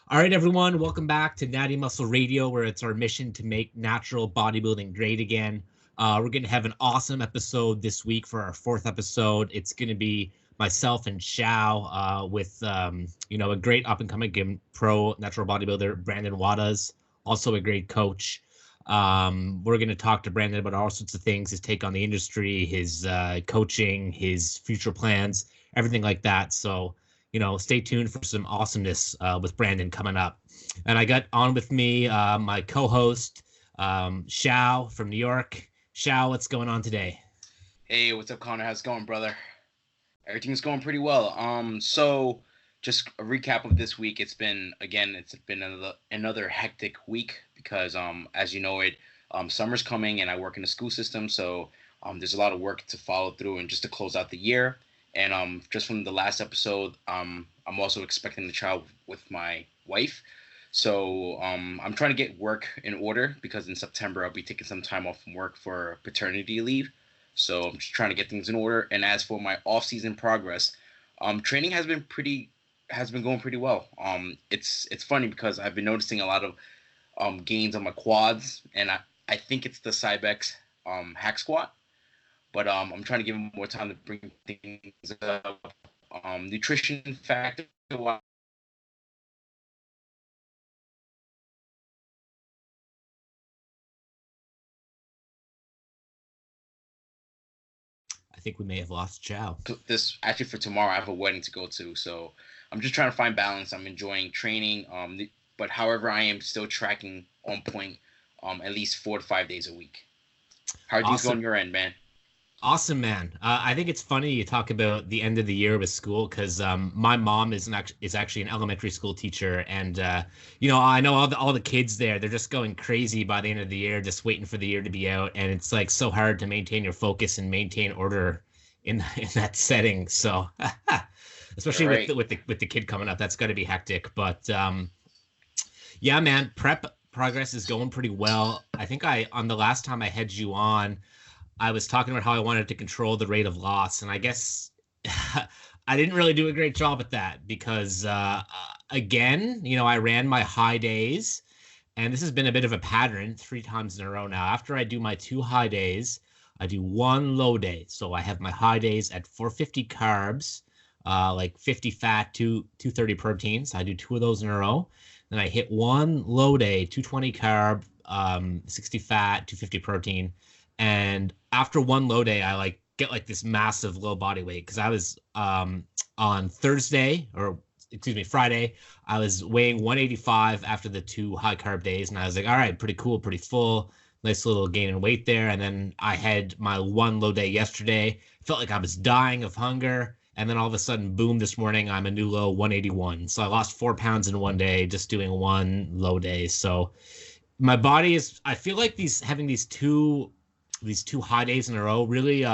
All right, everyone, welcome back to Natty Muscle Radio, where it's our mission to make natural bodybuilding great again. We're going to have an awesome episode this week for our fourth episode. It's going to be myself and Shao with a great up and coming pro natural bodybuilder, Brandon Wadas, also a great coach. We're going to talk to Brandon about all sorts of things, his take on the industry, his coaching, his future plans, everything like that. So, stay tuned for some awesomeness with Brandon coming up. And I got on with me my co-host, Shao from New York. Shao, what's going on today? Hey, what's up, Connor? How's it going, brother? Everything's going pretty well. So just a recap of this week. It's been another hectic week because as you know summer's coming and I work in the school system, so there's a lot of work to follow through and just to close out the year. And just from the last episode, I'm also expecting a child with my wife. So I'm trying to get work in order because in September I'll be taking some time off from work for paternity leave. So I'm just trying to get things in order. And as for my off-season progress, training has been going pretty well. It's funny because I've been noticing a lot of gains on my quads, and I think it's the Cybex hack squat. But I'm trying to give him more time to bring things up. Nutrition factor wise, I think we may have lost Shao. this actually for tomorrow I have a wedding to go to, so I'm just trying to find balance. I'm enjoying training, but however I am still tracking on point, at least 4 to 5 days a week. How are things going Awesome. on your end, man? Awesome, man. I think it's funny you talk about the end of the year with school because my mom is actually an elementary school teacher, and I know all the kids there. They're just going crazy by the end of the year, just waiting for the year to be out, and it's like so hard to maintain your focus and maintain order in that setting. So, You're especially with right. the kid coming up, that's got to be hectic. But yeah, man, prep progress is going pretty well. I think I on the last time I had you on. I was talking about how I wanted to control the rate of loss, and I guess I didn't really do a great job at that because, again, I ran my high days, and this has been a bit of a pattern 3 times in a row now. After I do my 2 high days, I do one low day. So I have my high days at 450 carbs, like 50 fat, 230 protein. So I do two of those in a row. Then I hit one low day, 220 carb, 60 fat, 250 protein. And after one low day, I like get like this massive low body weight because I was on Thursday or excuse me, Friday, I was weighing 185 after the 2 high carb days, and I was like, all right, pretty cool, pretty full, nice little gain in weight there. And then I had my one low day yesterday, felt like I was dying of hunger. And then all of a sudden, boom, this morning, I'm a new low 181. So I lost 4 pounds in one day just doing one low day. So my body is, I feel like having these two high days in a row really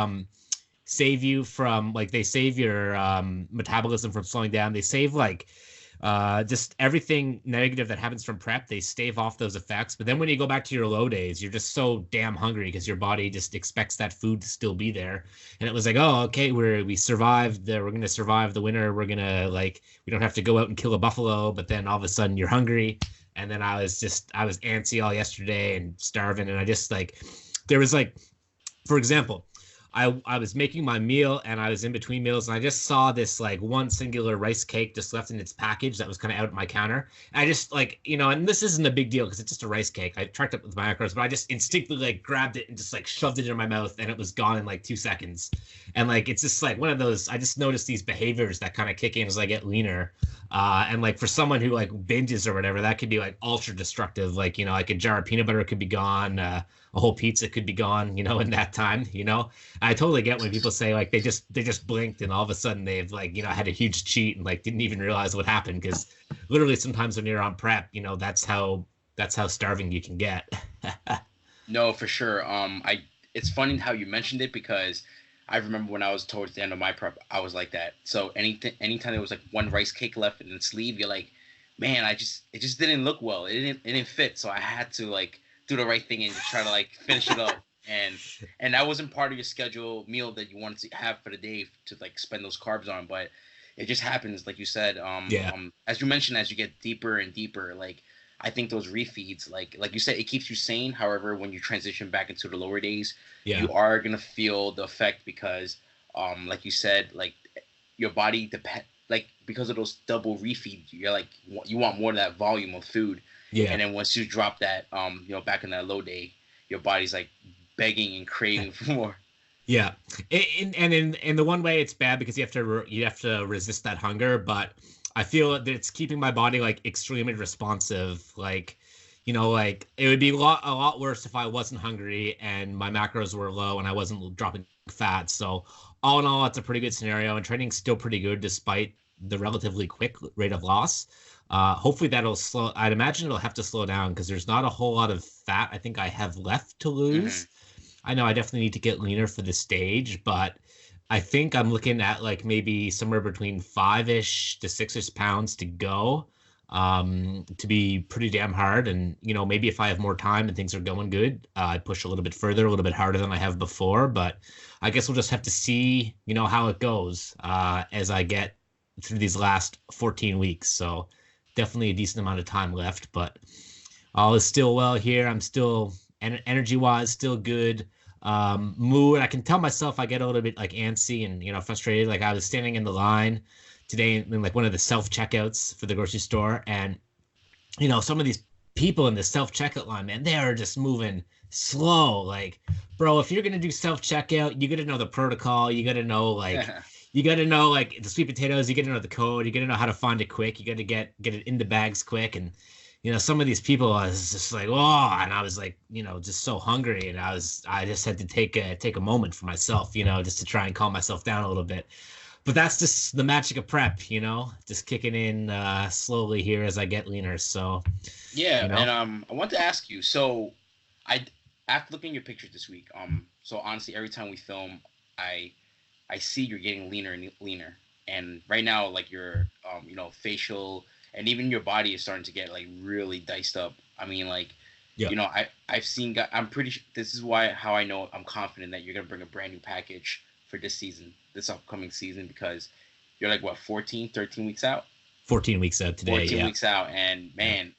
save you from like they save your metabolism from slowing down. They save like just everything negative that happens from prep. They stave off those effects. But then when you go back to your low days, you're just so damn hungry because your body just expects that food to still be there. And it was like, oh, okay, we survived. We're gonna survive the winter. We're gonna like we don't have to go out and kill a buffalo. But then all of a sudden you're hungry. And then I was antsy all yesterday and starving, and I just like there was like for example, I was making my meal and I was in between meals and I just saw this like one singular rice cake just left in its package that was kind of out at my counter. I just like, and this isn't a big deal because it's just a rice cake. I tracked it with macros, but I just instinctively like grabbed it and just like shoved it in my mouth and it was gone in like 2 seconds. And like, it's just like one of those, I just noticed these behaviors that kind of kick in as I get leaner. And like for someone who like binges or whatever, that could be like ultra destructive. Like a jar of peanut butter could be gone. A whole pizza could be gone, in that time. I totally get when people say like they just blinked and all of a sudden they've like had a huge cheat and like didn't even realize what happened because literally sometimes when you're on prep, that's how starving you can get. No, for sure. It's funny how you mentioned it because I remember when I was towards the end of my prep, I was like that. So anytime there was like one rice cake left in the sleeve, you're like, man, it just didn't look well. It didn't fit. So I had to like do the right thing and just try to like finish it up. And that wasn't part of your schedule meal that you wanted to have for the day to like spend those carbs on. But it just happens, like you said. Yeah. As you mentioned, as you get deeper and deeper, like I think those refeeds, like you said, it keeps you sane. However, when you transition back into the lower days, Yeah. you are gonna feel the effect because, like you said, like your body depend like because of those double refeeds, you're like you want more of that volume of food, Yeah. and then once you drop that, back in that low day, your body's like begging and craving for more. Yeah, in the one way it's bad because you have to resist that hunger, but I feel that it's keeping my body like extremely responsive. Like, like it would be a lot worse if I wasn't hungry and my macros were low and I wasn't dropping fat. So all in all, it's a pretty good scenario, and training's still pretty good despite the relatively quick rate of loss. Hopefully that'll slow. I'd imagine it'll have to slow down because there's not a whole lot of fat I think I have left to Hmm. lose. I know I definitely need to get leaner for the stage, but I think I'm looking at like maybe somewhere between 5-ish to 6-ish pounds to go, to be pretty damn hard. And, maybe if I have more time and things are going good, I push a little bit further, a little bit harder than I have before. But I guess we'll just have to see, how it goes, as I get through these last 14 weeks. So definitely a decent amount of time left, but all is still well here. I'm still energy wise still good. Mood, I can tell myself I get a little bit like antsy and frustrated. Like I was standing in the line today in like one of the self checkouts for the grocery store, and some of these people in the self checkout line, man, they are just moving slow. Like, bro, if you're gonna do self checkout, you gotta know the protocol. You gotta know like the sweet potatoes. You gotta know the code. You gotta know how to find it quick. You gotta get it in the bags quick. And some of these people, I was just like, oh, and I was like, just so hungry, and I just had to take a moment for myself, just to try and calm myself down a little bit. But that's just the magic of prep, just kicking in slowly here as I get leaner. So, Yeah, you know, and I want to ask you. So, I after looking at your pictures this week, so honestly, every time we film, I I see you're getting leaner and leaner, and right now, like your facial and even your body is starting to get like really diced up. I mean, like, yeah, I've seen. I'm pretty sure this is why how I know I'm confident that you're gonna bring a brand new package for this season, this upcoming season, because you're like what 14, 13 weeks out. 14 weeks out today. 14 Yeah, weeks out, and yeah, man,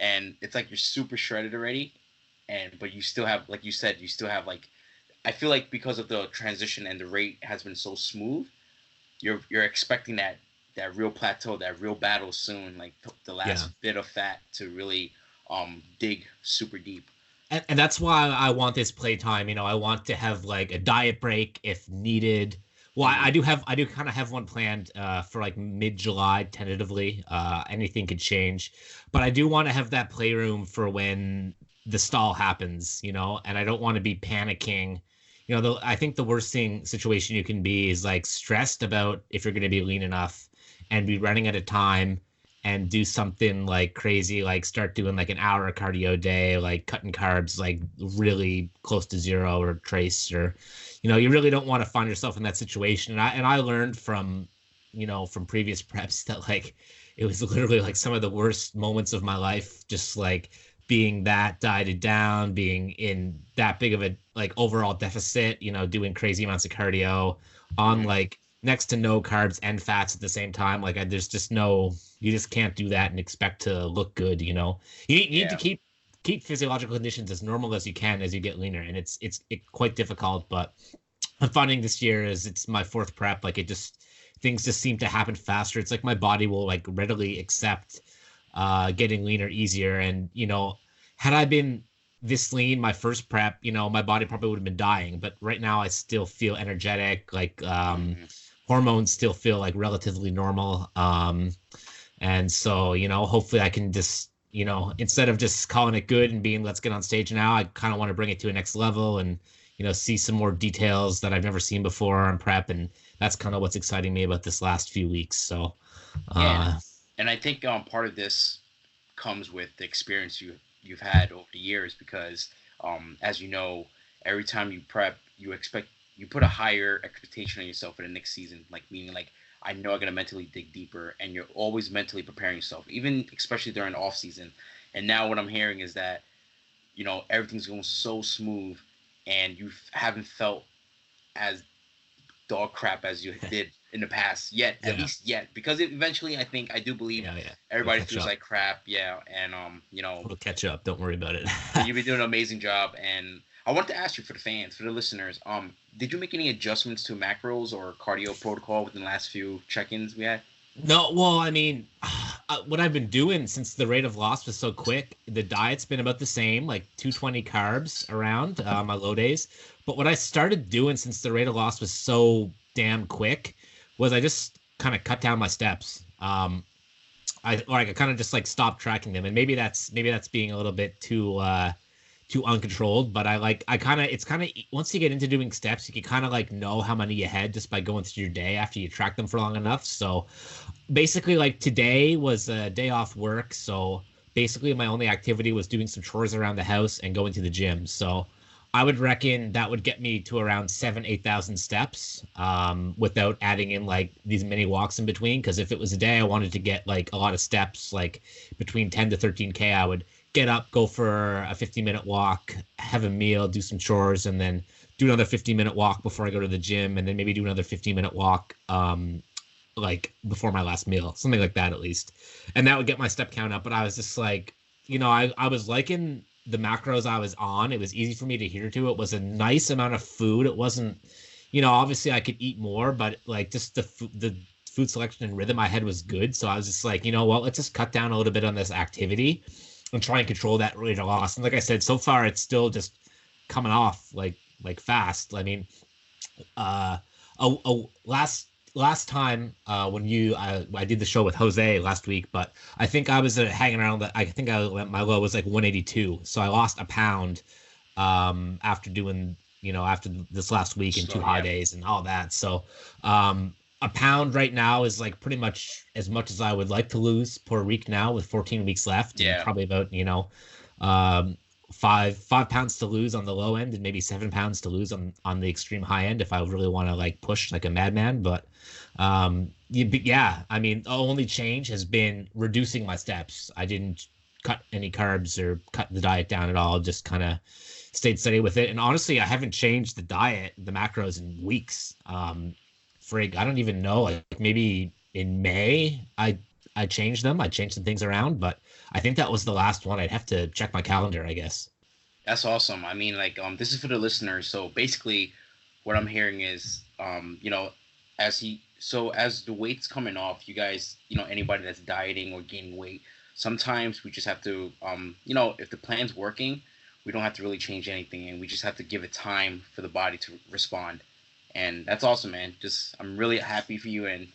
and it's like you're super shredded already, and but you still have, like you said, you still have like, I feel like because of the transition and the rate has been so smooth, you're expecting that real plateau, that real battle soon, like the yeah. last bit of fat to really dig super deep. And that's why I want this playtime. I want to have like a diet break if needed. Well, Hmm. I do kind of have one planned for like mid-July tentatively. Anything could change, but I do want to have that playroom for when the stall happens. And I don't want to be panicking. I think the worst situation you can be is like stressed about if you're going to be lean enough and be running at a time and do something like crazy, like start doing like an hour of cardio day, like cutting carbs like really close to zero or trace, or you really don't want to find yourself in that situation. And I learned from previous preps that like it was literally like some of the worst moments of my life, just like being that dieted down, being in that big of a like overall deficit, doing crazy amounts of cardio on Hmm. like next to no carbs and fats at the same time. Like there's just no, you just can't do that and expect to look good. You need to Yeah. keep physiological conditions as normal as you can as you get leaner, and it's quite difficult. But I'm finding this year is it's my fourth prep. Like it just things just seem to happen faster. It's like my body will like readily accept getting leaner easier. And had I been this lean my first prep, my body probably would have been dying. But right now I still feel energetic. Like Hmm. hormones still feel like relatively normal. And so, hopefully I can just, instead of just calling it good and being, let's get on stage now, I kind of want to bring it to a next level and, see some more details that I've never seen before on prep. And that's kind of what's exciting me about this last few weeks. So, Yeah, uh, and I think part of this comes with the experience you've had over the years because as you know, every time you prep, you put a higher expectation on yourself for the next season, like meaning like I know I'm gonna mentally dig deeper, and you're always mentally preparing yourself, even especially during off season. And now what I'm hearing is that everything's going so smooth, and you haven't felt as dog crap as you did in the past yet, at least yet, because eventually I do believe everybody feels like crap. Yeah. And, we'll catch up. Don't worry about it. You've been doing an amazing job. And I want to ask you, for the fans, for the listeners, did you make any adjustments to macros or cardio protocol within the last few check-ins we had? No, well, I mean, what I've been doing since the rate of loss was so quick, the diet's been about the same, like 220 carbs around my low days. But what I started doing since the rate of loss was so damn quick was I just kind of cut down my steps. I kind of just like stopped tracking them, and maybe that's being a little bit too uncontrolled, but it's kind of once you get into doing steps, you can kind of like know how many you had just by going through your day after you track them for long enough. So basically, like, today was a day off work, so basically my only activity was doing some chores around the house and going to the gym. So I would reckon that would get me to around 8,000 steps, without adding in like these mini walks in between. Because if it was a day I wanted to get like a lot of steps, like between 10 to 13K, I would get up, go for a 15-minute walk, have a meal, do some chores, and then do another 15-minute walk before I go to the gym, and then maybe do another 15-minute walk like before my last meal, something like that at least. And that would get my step count up. But I was just like, I was liking the macros I was on. It was easy for me to adhere to. It was a nice amount of food. It wasn't, obviously I could eat more, but like just the food selection and rhythm I had was good. So I was just like, let's just cut down a little bit on this activity and try and control that rate of loss. And like I said, so far it's still just coming off like fast. I mean, last time when I did the show with Jose last week, but I think I was hanging around. I think my low was like 182, so I lost a pound after doing after this last week and 2 high days and all that. So a pound right now is like pretty much as I would like to lose per week now, with 14 weeks left. Yeah. And probably about, 5 pounds to lose on the low end, and maybe 7 pounds to lose on the extreme high end if I really want to like push like a madman. But I mean, the only change has been reducing my steps. I didn't cut any carbs or cut the diet down at all. Just kind of stayed steady with it. And honestly, I haven't changed the macros in weeks. I don't even know, like maybe in May I changed them. I changed some things around, but I think that was the last one. I'd have to check my calendar, I guess. That's awesome. I mean, like, this is for the listeners. So basically what I'm hearing is, as the weight's coming off, you guys, anybody that's dieting or gaining weight, sometimes we just have to, if the plan's working, we don't have to really change anything, and we just have to give it time for the body to respond. And that's awesome, man. I'm really happy for you. And,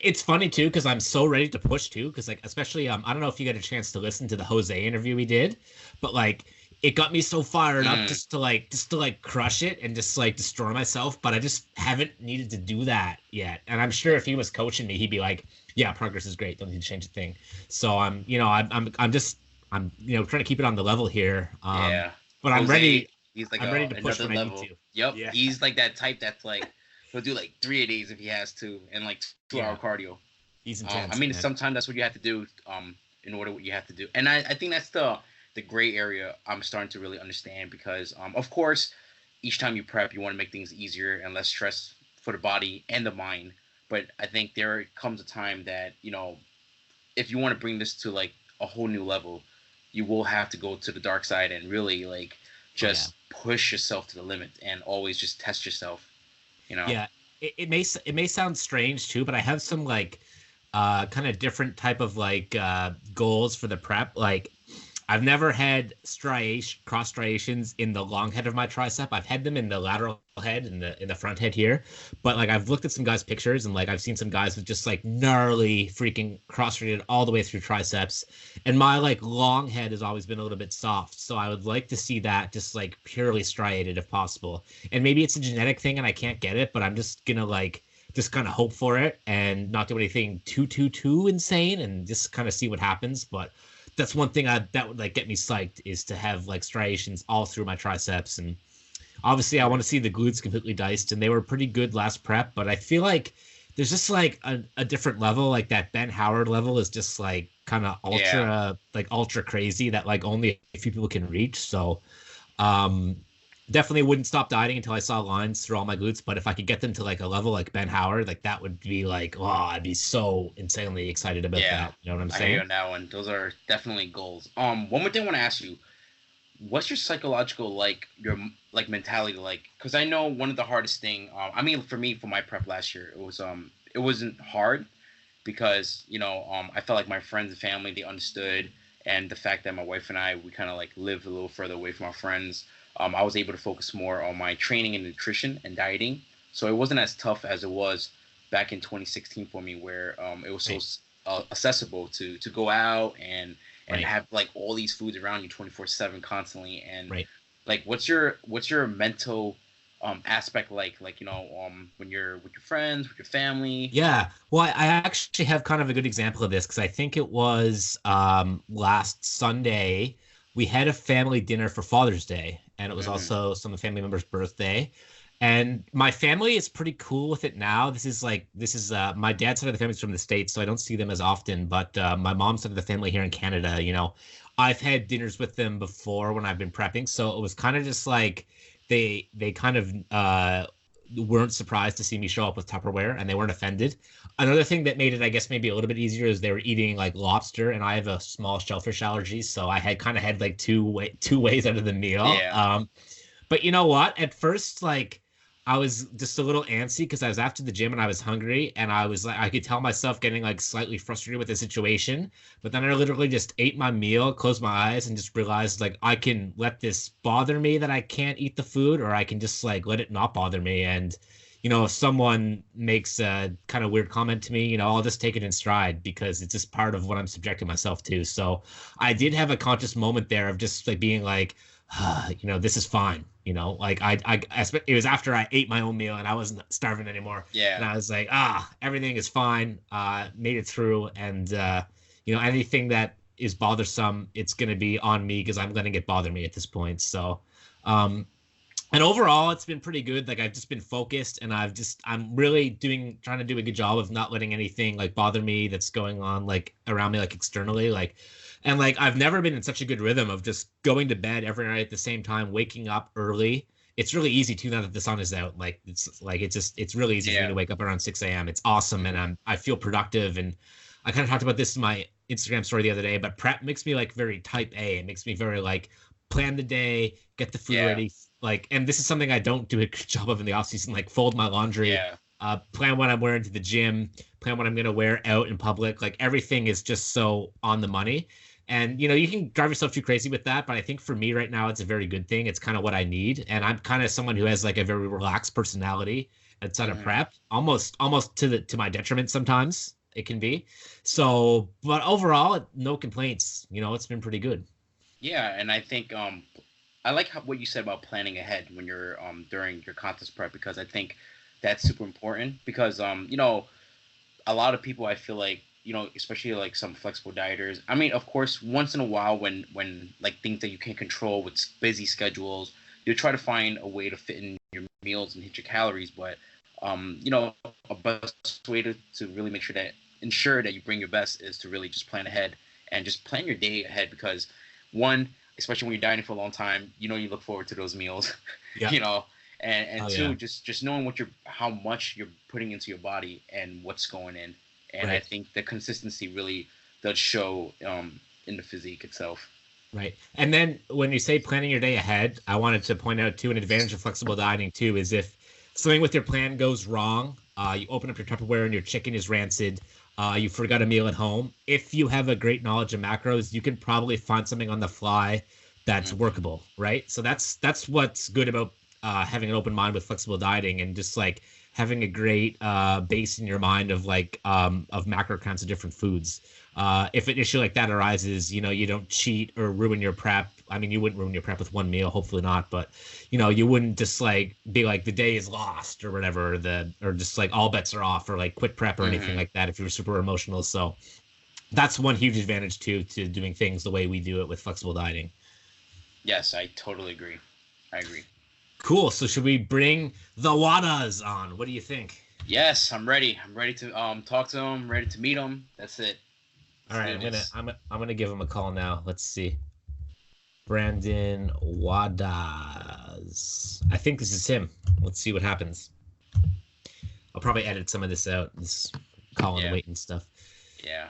it's funny too, because I'm so ready to push too. Because like, especially, I don't know if you got a chance to listen to the Jose interview we did, but like, it got me so fired up just to crush it and just like destroy myself. But I just haven't needed to do that yet. And I'm sure if he was coaching me, he'd be like, yeah, progress is great. Don't need to change a thing. So I'm trying to keep it on the level here. But Jose, I'm ready. He's like I'm ready to push another level. Yep. Yeah. He's like that type that's like, he'll do like 3 a days if he has to, and like 2-hour cardio. He's intense. Man. Sometimes that's what you have to do in order what you have to do. And I think that's the gray area I'm starting to really understand, because of course, each time you prep, you want to make things easier and less stress for the body and the mind. But I think there comes a time that, if you want to bring this to like a whole new level, you will have to go to the dark side and really like just push yourself to the limit and always just test yourself. Yeah, it may sound strange too, but I have some like kind of different type of like goals for the prep. Like, I've never had cross striations in the long head of my tricep. I've had them in the lateral head, in the front head here. But like, I've looked at some guys' pictures, and like, I've seen some guys with just like gnarly freaking cross striated all the way through triceps. And my like long head has always been a little bit soft. So I would like to see that just like purely striated if possible. And maybe it's a genetic thing and I can't get it, but I'm just gonna like just kind of hope for it and not do anything too insane and just kind of see what happens. But that's one thing that would like get me psyched, is to have like striations all through my triceps. And obviously I want to see the glutes completely diced, and they were pretty good last prep, but I feel like there's just like a different level. Like that Ben Howard level is just like kind of ultra crazy that like only a few people can reach. So definitely wouldn't stop dieting until I saw lines through all my glutes. But if I could get them to like a level like Ben Howard, like that would be like, oh, I'd be so insanely excited about Yeah, that. You know what I'm I hear you saying? on that one. Those are definitely goals. One more thing I want to ask you: what's your psychological like mentality like? Because I know one of the hardest thing. I mean, for me, for my prep last year, it wasn't hard because I felt like my friends and family they understood, and the fact that my wife and I we kind of like lived a little further away from our friends. I was able to focus more on my training and nutrition and dieting, so it wasn't as tough as it was back in 2016 for me, where it was so Right. accessible to go out and Right. have like all these foods around you 24/7 constantly. And Right. like what's your mental aspect like when you're with your friends, with your family? Yeah. Well, I actually have kind of a good example of this because I think it was last Sunday we had a family dinner for Father's Day, and it was Hmm. also some of the family members' birthday. And my family is pretty cool with it now. This is my dad's side of the family's from the States, so I don't see them as often. But my mom's side of the family here in Canada, I've had dinners with them before when I've been prepping, so it was kind of just like they kind of weren't surprised to see me show up with Tupperware, and they weren't offended. Another thing that made it, I guess, maybe a little bit easier is they were eating like lobster, and I have a small shellfish allergy, so I had kind of had like two ways out of the meal. Yeah. But you know what? At first, like I was just a little antsy because I was after the gym and I was hungry, and I was like, I could tell myself getting like slightly frustrated with the situation. But then I literally just ate my meal, closed my eyes, and just realized like I can let this bother me that I can't eat the food, or I can just like let it not bother me. And if someone makes a kind of weird comment to me, I'll just take it in stride because it's just part of what I'm subjecting myself to. So I did have a conscious moment there of just like being like, this is fine. Like it was after I ate my own meal and I wasn't starving anymore. And Yeah. I was like, everything is fine. Made it through. And, anything that is bothersome, it's going to be on me because I'm letting it bother me at this point. So, um, and overall, it's been pretty good. Like I've just been focused, and I'm really trying to do a good job of not letting anything like bother me that's going on like around me, like externally, and like I've never been in such a good rhythm of just going to bed every night at the same time, waking up early. It's really easy too now that the sun is out. Like it's really easy for me Yeah. to wake up around 6 a.m. It's awesome, and I feel productive. And I kind of talked about this in my Instagram story the other day, but prep makes me like very type A. It makes me very like plan the day, get the food Yeah. ready, like, and this is something I don't do a good job of in the off season, like fold my laundry, Yeah. plan what I'm wearing to the gym, plan what I'm going to wear out in public. Like everything is just so on the money. And, you can drive yourself too crazy with that. But I think for me right now, it's a very good thing. It's kind of what I need. And I'm kind of someone who has like a very relaxed personality outside of Hmm. prep, almost to my detriment sometimes it can be. So, but overall, no complaints. It's been pretty good. Yeah, and I think I like what you said about planning ahead when you're during your contest prep, because I think that's super important because a lot of people I feel like especially like some flexible dieters. I mean, of course, once in a while when like things that you can't control with busy schedules, you try to find a way to fit in your meals and hit your calories. But a best way to really ensure that you bring your best is to really just plan ahead and just plan your day ahead, because one, especially when you're dieting for a long time, you look forward to those meals, Yeah. you know, and Oh two, yeah. just knowing how much you're putting into your body and what's going in. And I Right. think the consistency really does show in the physique itself. Right. And then when you say planning your day ahead, I wanted to point out too an advantage of flexible dining too is if something with your plan goes wrong, you open up your Tupperware and your chicken is rancid, you forgot a meal at home. If you have a great knowledge of macros, you can probably find something on the fly that's Hmm. workable, right? So that's what's good about having an open mind with flexible dieting and just like having a great base in your mind of like of macro counts of different foods. If an issue like that arises, you don't cheat or ruin your prep. I mean, you wouldn't ruin your prep with one meal, hopefully not, but you wouldn't just like be like the day is lost or whatever, or just like all bets are off or like quit prep or anything Hmm. like that if you were super emotional. So that's one huge advantage too to doing things the way we do it with flexible dieting. Yes, I totally agree. I agree. Cool. So should we bring the Wadas on? What do you think? Yes, I'm ready. I'm ready to talk to him. Ready to meet him. That's it. All Let's right, do this. I'm gonna give him a call now. Let's see. Brandon Wadas. I think this is him. Let's see what happens. I'll probably edit some of this out. This call and wait and stuff. Yeah,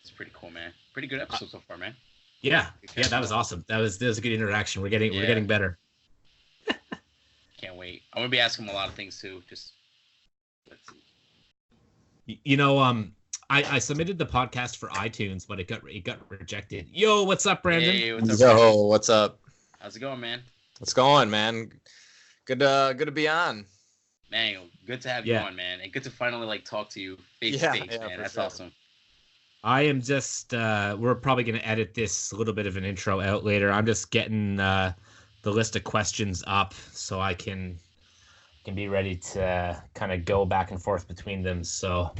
it's pretty cool, man. Pretty good episode so far, man. Yeah, that was awesome. That was a good interaction. We're getting better. Can't wait. I'm gonna be asking him a lot of things too. Just let's see. I submitted the podcast for iTunes, but it got rejected. Yo, what's up, Brandon? Hey, what's up, Yo, Brandon? what's up? How's it going, man? What's going, man? Good to be on. Man, good to have you on, man, and good to finally talk to you face to face, man. That's awesome. I am just we're probably going to edit this a little bit of an intro out later. I'm just getting the list of questions up so I can be ready to kind of go back and forth between them. So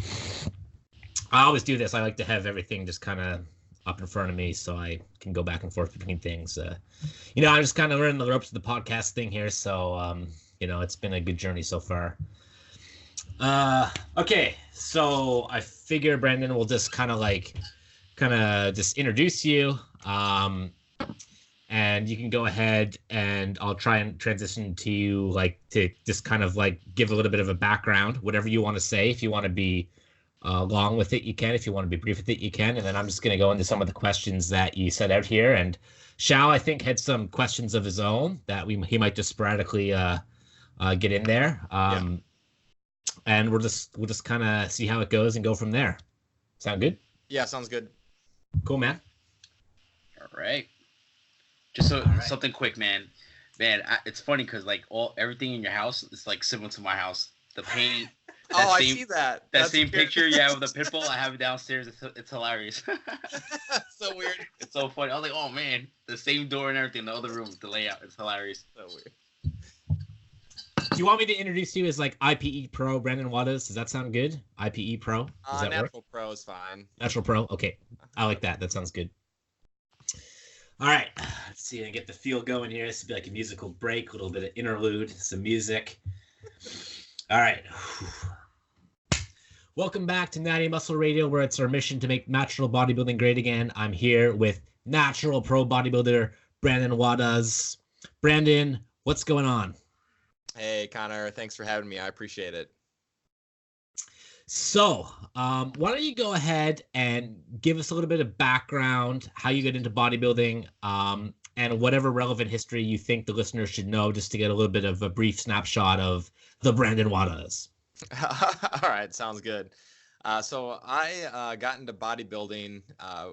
I always do this. I like to have everything just kind of up in front of me so I can go back and forth between things. I'm just kind of learning the ropes of the podcast thing here. So, it's been a good journey so far. Okay, so I figure Brandon will just kind of just introduce you, and you can go ahead and I'll try and transition to you, to just kind of give a little bit of a background, whatever you want to say. If you want to be long with it, you can. If you want to be brief with it, you can. And then I'm just going to go into some of the questions that you set out here. And Shao, I think, had some questions of his own that he might just sporadically get in there. And we'll just kind of see how it goes and go from there. Sound good? Yeah, sounds good. Cool, man. All right. Just something quick, man. Man, it's funny because everything in your house is similar to my house. The paint. I see that. That same picture you have of the pit bull, I have it downstairs. It's hilarious. So weird. It's so funny. I was like, oh man, the same door and everything in the other room, the layout. It's hilarious. So weird. Do you want me to introduce you as IPE Pro Brandon Wadas? Does that sound good? IPE Pro? Does that Natural work? Pro is fine. Natural Pro? Okay. I like that. That sounds good. All right. Let's see. I get the feel going here. This will be a musical break, a little bit of interlude, some music. All right. Welcome back to Natty Muscle Radio, where it's our mission to make natural bodybuilding great again. I'm here with Natural Pro Bodybuilder Brandon Wadas. Brandon, what's going on? Hey, Connor. Thanks for having me. I appreciate it. So, why don't you go ahead and give us a little bit of background, how you got into bodybuilding, and whatever relevant history you think the listeners should know, just to get a little bit of a brief snapshot of the Brandon Wadas. All right, sounds good. So I got into bodybuilding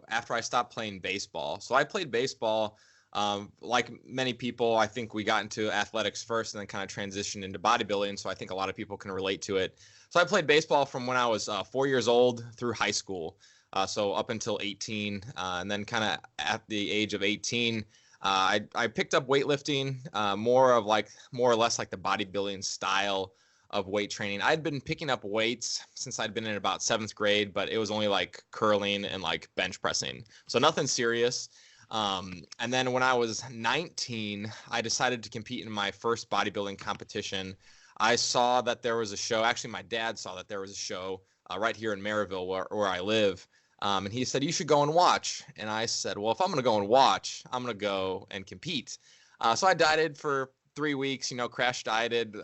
after I stopped playing baseball. So I played baseball. Like many people, I think we got into athletics first and then kind of transitioned into bodybuilding. So I think a lot of people can relate to it. So I played baseball from when I was 4 years old through high school. So up until 18, and then kind of at the age of 18, I picked up weightlifting, more or less like the bodybuilding style of weight training. I'd been picking up weights since I'd been in about 7th grade, but it was only curling and bench pressing. So nothing serious. And then when I was 19, I decided to compete in my first bodybuilding competition. I saw that there was a show. Actually, my dad saw that there was a show right here in Maryville where I live. And he said, you should go and watch. And I said, well, if I'm going to go and watch, I'm going to go and compete. So I dieted for 3 weeks, crash dieted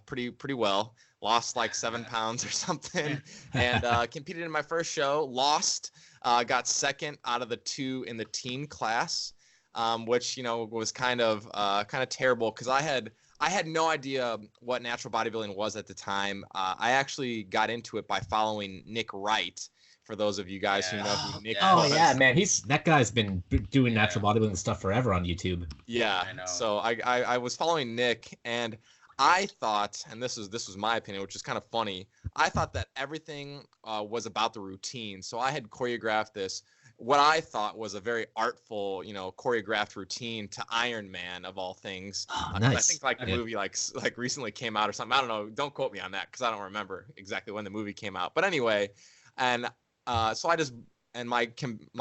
pretty well, lost 7 pounds or something, and competed in my first show, lost, got second out of the 2 in the team class, which, was kind of terrible because I had no idea what natural bodybuilding was at the time. I actually got into it by following Nick Wright. For those of you guys who know who Nick was. Yeah, man, that guy's been doing natural bodybuilding stuff forever on YouTube. Yeah, I know. So I was following Nick, and I thought, and this was my opinion, which is kind of funny. I thought that everything was about the routine. So I had choreographed this, what I thought was a very artful, choreographed routine to Iron Man of all things. Oh, nice. I think the movie recently came out or something. I don't know. Don't quote me on that because I don't remember exactly when the movie came out. But anyway, and so I just, and my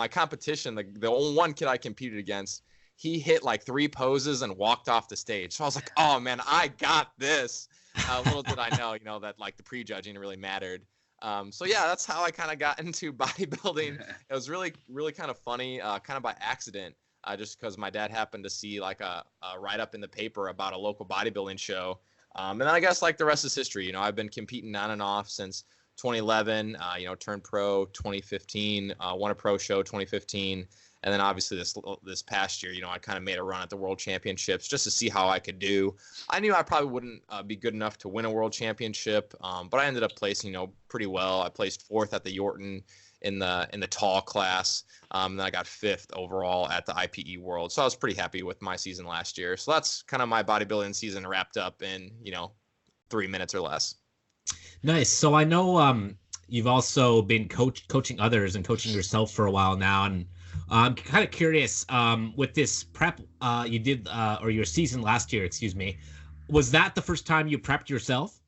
competition, the only one kid I competed against, he hit 3 poses and walked off the stage. So I was like, oh man, I got this. Little did I know, that the prejudging really mattered. So yeah, that's how I kind of got into bodybuilding. It was really, really kind of funny, kind of by accident. just because my dad happened to see like a write-up in the paper about a local bodybuilding show. And then I guess like the rest is history. You know, I've been competing on and off since 2011, you know, turned pro 2015, won a pro show 2015. And then obviously this past year, you know, I kind of made a run at the world championships just to see how I could do. I knew I probably wouldn't be good enough to win a world championship, but I ended up placing, you know, pretty well. I placed 4th at the Yorton in the tall class. And then I got 5th overall at the IPE World. So I was pretty happy with my season last year. So that's kind of my bodybuilding season wrapped up in, you know, 3 minutes or less. Nice. So I know you've also been coaching others and coaching yourself for a while now, and I'm kind of curious with this prep you did or your season last year, excuse me. Was that the first time you prepped yourself?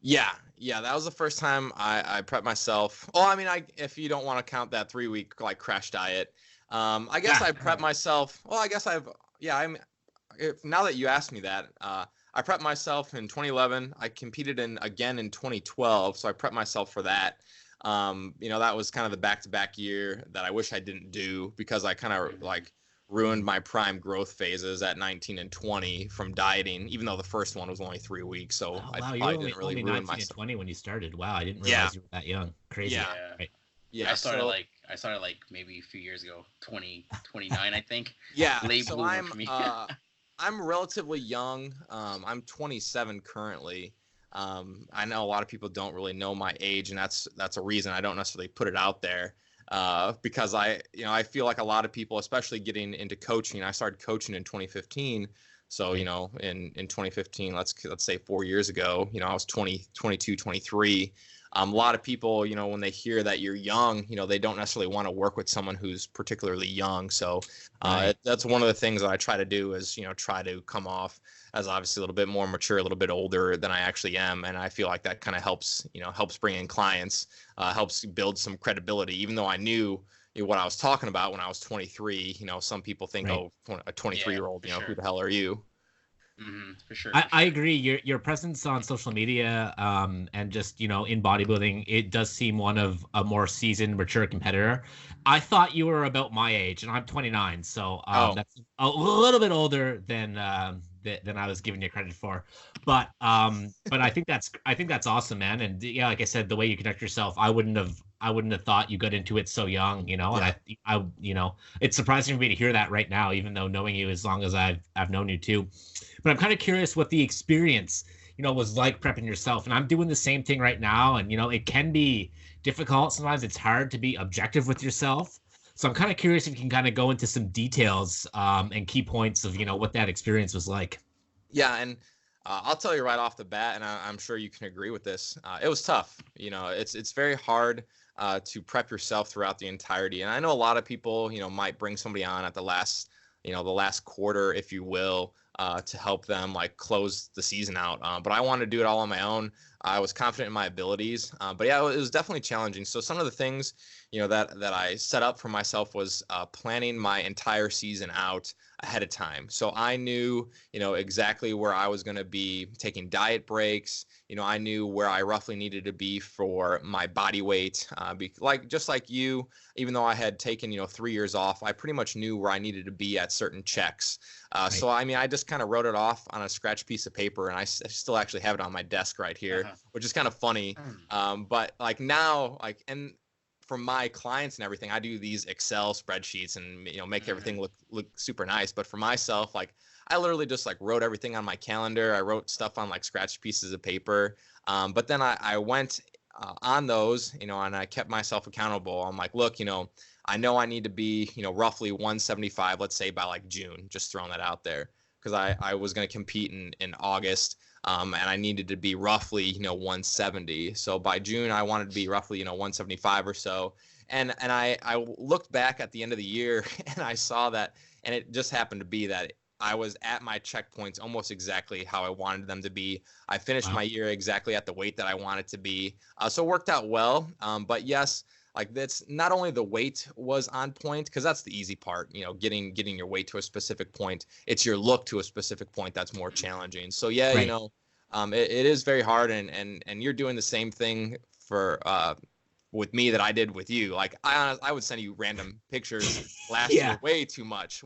Yeah, that was the first time I prepped myself. Oh, I mean, if you don't want to count that 3-week like crash diet, I guess I prepped myself. Well, I guess now that you asked me that, I prepped myself in 2011. I competed again in 2012, so I prepped myself for that. You know, that was kind of the back-to-back year that I wish I didn't do because I kind of like ruined my prime growth phases at 19 and 20 from dieting, even though the first one was only 3 weeks. So I probably didn't really ruin 19 myself. and 20 when you started. Wow, I didn't realize you were that young. Crazy. Yeah. Right. Yeah. I started like maybe a few years ago, 29, I think. Yeah. Late so bloomer for me. I'm relatively young. I'm 27 currently. I know a lot of people don't really know my age, and that's a reason I don't necessarily put it out there. Because I feel like a lot of people, especially getting into coaching, I started coaching in 2015. So, you know, in 2015, let's say 4 years ago, you know, I was 22, 23. A lot of people, you know, when they hear that you're young, you know, they don't necessarily want to work with someone who's particularly young. So that's one of the things that I try to do is, you know, try to come off as obviously a little bit more mature, a little bit older than I actually am. And I feel like that kind of helps bring in clients, helps build some credibility, even though I knew what I was talking about when I was 23. You know, some people think, oh, a 23-year-old, you know, who the hell are you? Mm-hmm, for sure. I agree. Your presence on social media and just, you know, in bodybuilding, it does seem one of a more seasoned, mature competitor. I thought you were about my age, and I'm 29, so that's a little bit older than I was giving you credit for. But I think that's awesome, man. And yeah, like I said, the way you conduct yourself, I wouldn't have thought you got into it so young, you know. Yeah. And I you know, it's surprising for me to hear that right now, even though knowing you as long as I've known you too. But I'm kind of curious what the experience, you know, was like prepping yourself. And I'm doing the same thing right now. And, you know, it can be difficult. Sometimes it's hard to be objective with yourself. So I'm kind of curious if you can kind of go into some details and key points of, you know, what that experience was like. Yeah. And I'll tell you right off the bat, and I'm sure you can agree with this. It was tough. You know, it's very hard to prep yourself throughout the entirety. And I know a lot of people, you know, might bring somebody on at the last quarter, if you will, to help them like close the season out. But I wanted to do it all on my own. I was confident in my abilities, but yeah, it was definitely challenging. So some of the things, you know, that I set up for myself was planning my entire season out ahead of time. So I knew, you know, exactly where I was going to be taking diet breaks. You know, I knew where I roughly needed to be for my body weight. Just like you, even though I had taken, you know, 3 years off, I pretty much knew where I needed to be at certain checks. Right. So, I mean, I just kind of wrote it off on a scratch piece of paper, and I still actually have it on my desk right here, which is kind of funny. But like now, like, and for my clients and everything, I do these Excel spreadsheets and, you know, make everything look super nice. But for myself, like, I literally just like wrote everything on my calendar. I wrote stuff on like scratch pieces of paper. But then I went on those, you know, and I kept myself accountable. I'm like, look, you know I need to be, you know, roughly 175, let's say by like June, just throwing that out there, because I was going to compete in August. And I needed to be roughly, you know, 170. So by June, I wanted to be roughly, you know, 175 or so. And I looked back at the end of the year and I saw that, and it just happened to be that I was at my checkpoints almost exactly how I wanted them to be. I finished my year exactly at the weight that I wanted to be. So it worked out well. But yes, like that's not only the weight was on point, because that's the easy part, you know, getting your weight to a specific point. It's your look to a specific point that's more challenging. So yeah, right. You know, it is very hard, and you're doing the same thing for with me that I did with you. Like I would send you random pictures last year, way too much.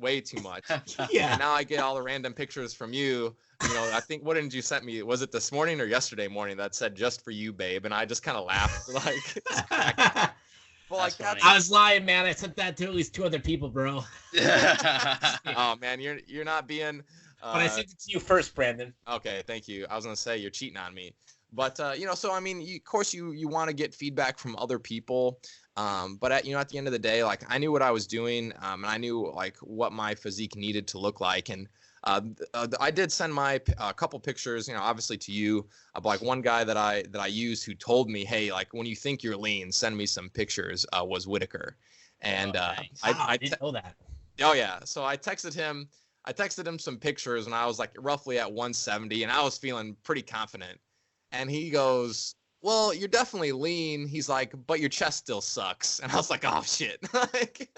Yeah. And now I get all the random pictures from you. You know, I think, what did you send me? Was it this morning or yesterday morning that said "just for you, babe"? And I just kind of laughed, like. Well, like I was lying, man. I sent that to at least 2 other people, bro. Oh man, you're not being. But I sent it to you first, Brandon. Okay, thank you. I was gonna say you're cheating on me, but you know, so I mean, of course, you want to get feedback from other people, but at the end of the day, like I knew what I was doing, and I knew like what my physique needed to look like, and I did send my couple pictures, you know, obviously to you, of like one guy that I used who told me, hey, like when you think you're lean, send me some pictures. Was Whitaker, and nice. I didn't know that. Oh yeah, so I texted him some pictures when I was like roughly at 170, and I was feeling pretty confident, and he goes, well, you're definitely lean. He's like, but your chest still sucks, and I was like, oh shit. Like,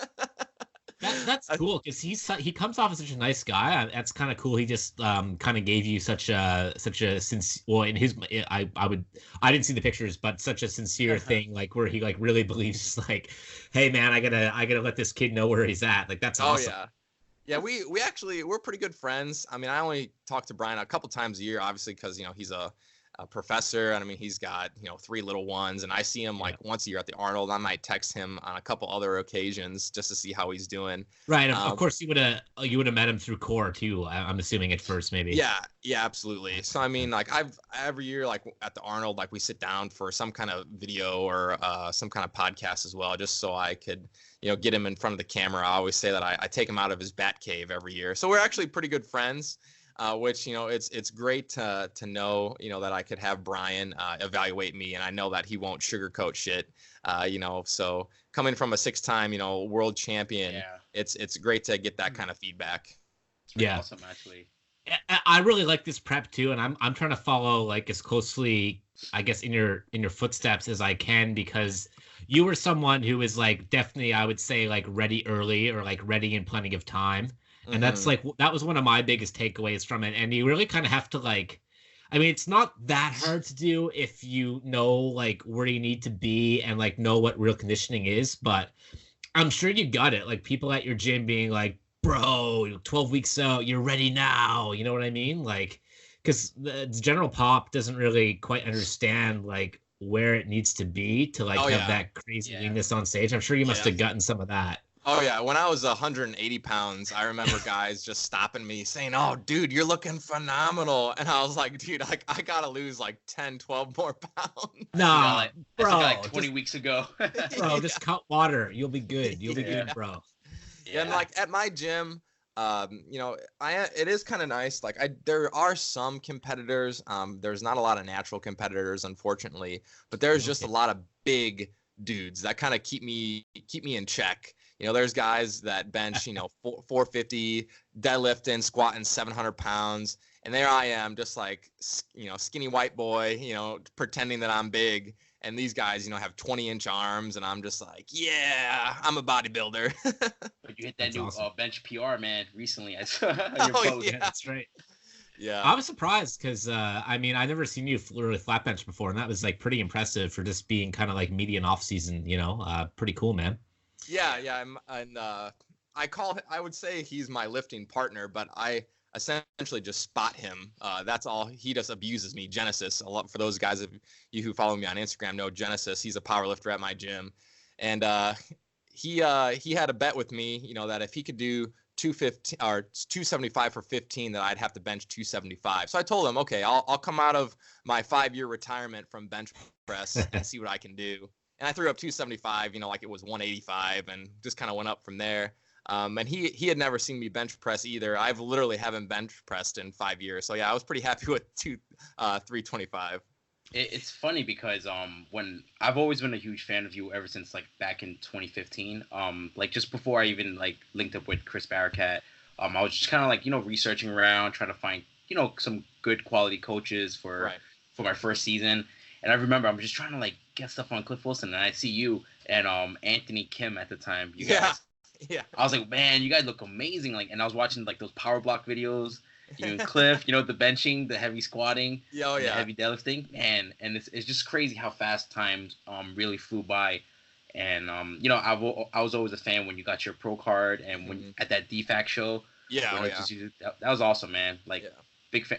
that's cool because he comes off as such a nice guy. That's kind of cool. He just kind of gave you such a well, in his I didn't see the pictures, but such a sincere thing, like where he like really believes like, hey man, I gotta let this kid know where he's at. Like that's awesome. Yeah, we're pretty good friends. I mean, I only talk to Brian a couple times a year, obviously, because you know he's a professor, and I mean he's got 3 little ones, and I see him like once a year at the Arnold. I might text him on a couple other occasions just to see how he's doing. Right, of course you would have met him through Core too. I'm assuming at first maybe. Yeah, absolutely. So I mean, like every year, like at the Arnold, like we sit down for some kind of video or some kind of podcast as well, just so I could get him in front of the camera. I always say that I take him out of his bat cave every year. So we're actually pretty good friends. Which it's great to know that I could have Brian evaluate me, and I know that he won't sugarcoat shit. So coming from a 6-time world champion, it's great to get that kind of feedback. It's really awesome, actually. I really like this prep too, and I'm trying to follow like as closely, I guess, in your footsteps as I can, because you were someone who is like definitely, I would say, like ready early or like ready in plenty of time. And that's like, that was one of my biggest takeaways from it. And you really kind of have to like, I mean, it's not that hard to do if you know like where you need to be and like know what real conditioning is. But I'm sure you got it. Like people at your gym being like, bro, 12 weeks out, you're ready now. You know what I mean? Like, because the general pop doesn't really quite understand like where it needs to be to like have that crazy leanness on stage. I'm sure you must have gotten some of that. Oh, yeah. When I was 180 pounds, I remember guys just stopping me saying, oh, dude, you're looking phenomenal. And I was like, dude, I got to lose like 10, 12 more pounds. No, bro. Like 20 weeks ago. Bro, just cut water. You'll be good. You'll be good, bro. Yeah. And like at my gym, it is kind of nice. Like there are some competitors. There's not a lot of natural competitors, unfortunately, but there's just a lot of big dudes that kind of keep me in check. There's guys that bench, 450, deadlifting, squatting 700 pounds. And there I am, just like, skinny white boy, pretending that I'm big. And these guys, have 20-inch arms. And I'm just like, yeah, I'm a bodybuilder. But you hit that new bench PR, man, recently. I saw your post. Yeah, that's right. Yeah. I was surprised because, I mean, I've never seen you really flat bench before. And that was like pretty impressive for just being kind of like median off season, pretty cool, man. Yeah, I would say he's my lifting partner, but I essentially just spot him. That's all. He just abuses me. Genesis, a lot for those guys of you who follow me on Instagram know Genesis. He's a power lifter at my gym, and he had a bet with me, that if he could do 215 or 275 for 15, that I'd have to bench 275. So I told him, okay, I'll come out of my 5-year retirement from bench press and see what I can do. And I threw up 275, like it was 185, and just kind of went up from there. And he had never seen me bench press either. I've literally haven't bench pressed in 5 years. So yeah, I was pretty happy with 325. It's funny because when I've always been a huge fan of you ever since like back in 2015. Like just before I even like linked up with Chris Barakat, I was just kind of like researching around, trying to find some good quality coaches for my first season. And I remember I'm just trying to like get stuff on Cliff Wilson, and I see you and Anthony Kim at the time. You guys, yeah. I was like, man, you guys look amazing. Like, and I was watching like those power block videos, You and Cliff, the benching, the heavy squatting, Oh the yeah. heavy deadlifting, man. And it's just crazy how fast times really flew by. And I was always a fan when you got your pro card and when at that DFAC show. Yeah. when Oh it yeah. just, that was awesome, man. Like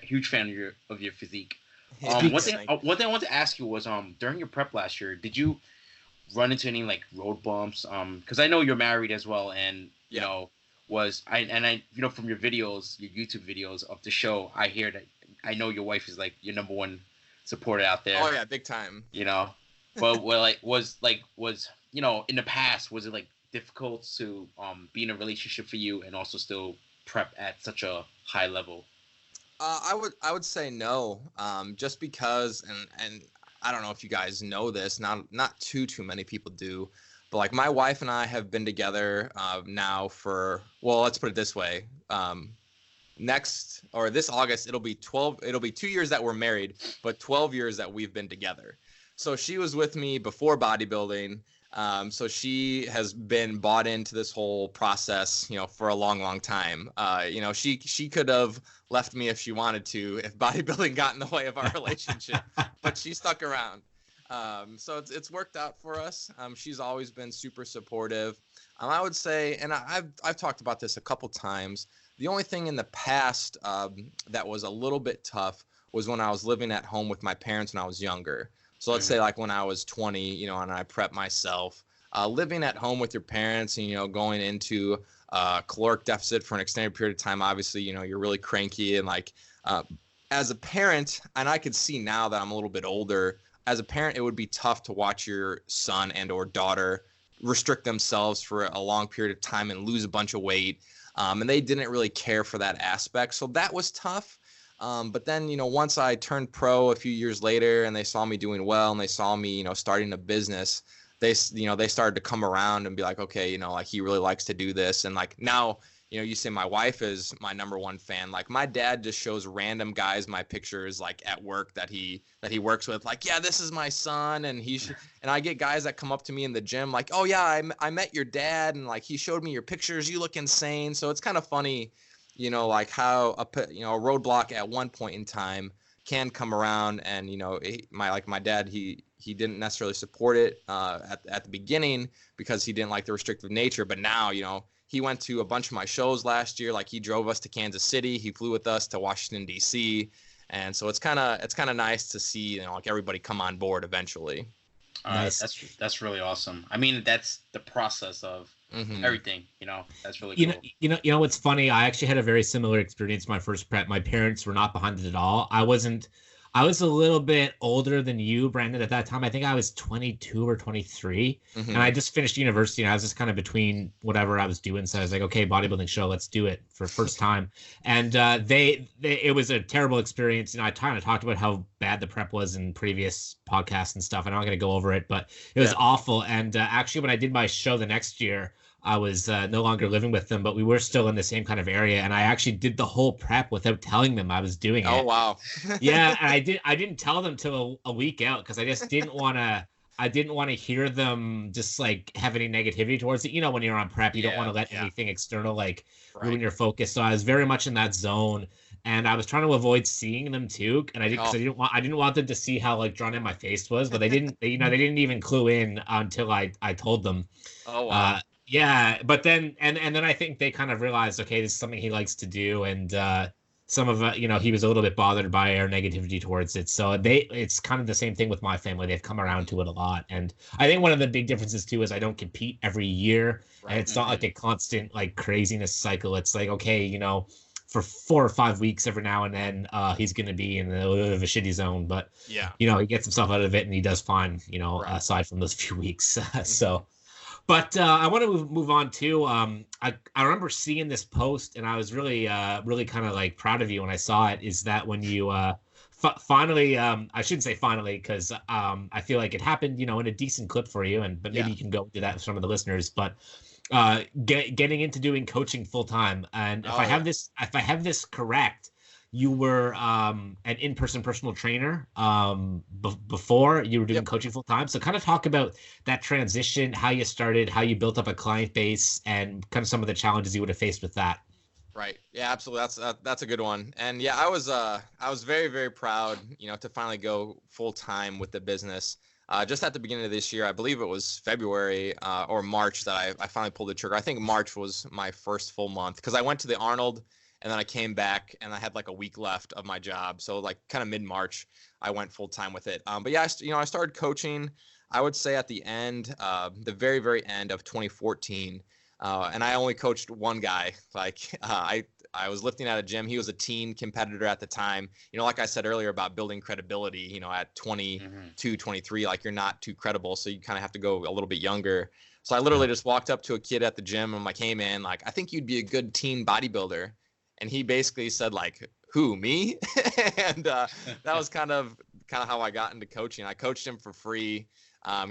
huge fan of your physique. One thing I wanted to ask you was during your prep last year, did you run into any like road bumps? Because I know you're married as well, and you know from your videos, your YouTube videos of the show, I know your wife is like your number one supporter out there. Oh yeah, big time. But was in the past, was it like difficult to be in a relationship for you and also still prep at such a high level? I would say no, just because, and I don't know if you guys know this, not too many people do, but like my wife and I have been together now for, well, let's put it this way, this August it'll be 2 years that we're married, but 12 years that we've been together. So she was with me before bodybuilding. So she has been bought into this whole process, for a long time. She could have left me if she wanted to, if bodybuilding got in the way of our relationship, but she stuck around. So it's worked out for us. She's always been super supportive. I would say, and I've talked about this a couple times, the only thing in the past that was a little bit tough was when I was living at home with my parents when I was younger. So let's say like when I was 20, and I prepped myself, living at home with your parents and, going into caloric deficit for an extended period of time, obviously, you're really cranky and like as a parent, and I could see now that I'm a little bit older, as a parent, it would be tough to watch your son and or daughter restrict themselves for a long period of time and lose a bunch of weight. And they didn't really care for that aspect. So that was tough. But then, once I turned pro a few years later and they saw me doing well and they saw me, starting a business, they started to come around and be like, okay, like he really likes to do this. And like now, you say my wife is my number one fan. Like my dad just shows random guys my pictures like at work that he works with, like, yeah, this is my son. And and I get guys that come up to me in the gym like, oh yeah, I met your dad and like he showed me your pictures. You look insane. So it's kind of funny, like how a roadblock at one point in time can come around. And my dad, he didn't necessarily support it at the beginning because he didn't like the restrictive nature, but now he went to a bunch of my shows last year. Like he drove us to Kansas City, he flew with us to Washington DC, and so it's kind of nice to see like everybody come on board eventually. Nice. That's really awesome. I mean, that's the process of everything, that's really cool. You know what's funny? I actually had a very similar experience my first prep. My parents were not behind it at all. I was a little bit older than you, Brandon, at that time. I think I was 22 or 23, and I just finished university, and I was just kind of between whatever I was doing. So I was like, okay, bodybuilding show, let's do it for first time. And it was a terrible experience. I kind of talked about how bad the prep was in previous podcasts and stuff. I'm not going to go over it, but it was awful. And actually, when I did my show the next year, I was no longer living with them, but we were still in the same kind of area. And I actually did the whole prep without telling them I was doing it. Oh, wow. Yeah. And I didn't tell them till a week out because I just didn't want to hear them just like have any negativity towards it. When you're on prep, you don't want to let anything external like ruin your focus. So I was very much in that zone. And I was trying to avoid seeing them too, and I didn't want them to see how like drawn in my face was. But they didn't, they didn't even clue in until I told them. Oh wow. Yeah, but then and then I think they kind of realized, okay, this is something he likes to do, and some of he was a little bit bothered by our negativity towards it. So it's kind of the same thing with my family. They've come around to it a lot, and I think one of the big differences too is I don't compete every year, and it's not like a constant like craziness cycle. It's like, okay, for 4 or 5 weeks every now and then, he's going to be in a little bit of a shitty zone, but he gets himself out of it and he does fine, aside from those few weeks. So. But I want to move on too. I remember seeing this post, and I was really kind of like proud of you when I saw it. Is that when you finally, I shouldn't say finally, because I feel like it happened, in a decent clip for you, but maybe you can go into that with some of the listeners. But getting into doing coaching full time, and if I have this correct, you were an in-person personal trainer before you were doing coaching full time. So kind of talk about that transition, how you started, how you built up a client base, and kind of some of the challenges you would have faced with that. Right. Yeah, absolutely. That's a good one. And yeah, I was very, very proud, to finally go full time with the business. Just at the beginning of this year, I believe it was February or March that I finally pulled the trigger. I think March was my first full month because I went to the Arnold and then I came back and I had like a week left of my job. So like kind of mid-March, I went full time with it. But yeah, I started coaching, I would say at the end, the very, very end of 2014. And I only coached one guy. Like I was lifting at a gym. He was a teen competitor at the time. Like I said earlier about building credibility, at 22, 23, like you're not too credible. So you kind of have to go a little bit younger. So I literally just walked up to a kid at the gym and I came in like, I think you'd be a good teen bodybuilder. And he basically said like, who, me? And that was kind of how I got into coaching. I coached him for free. I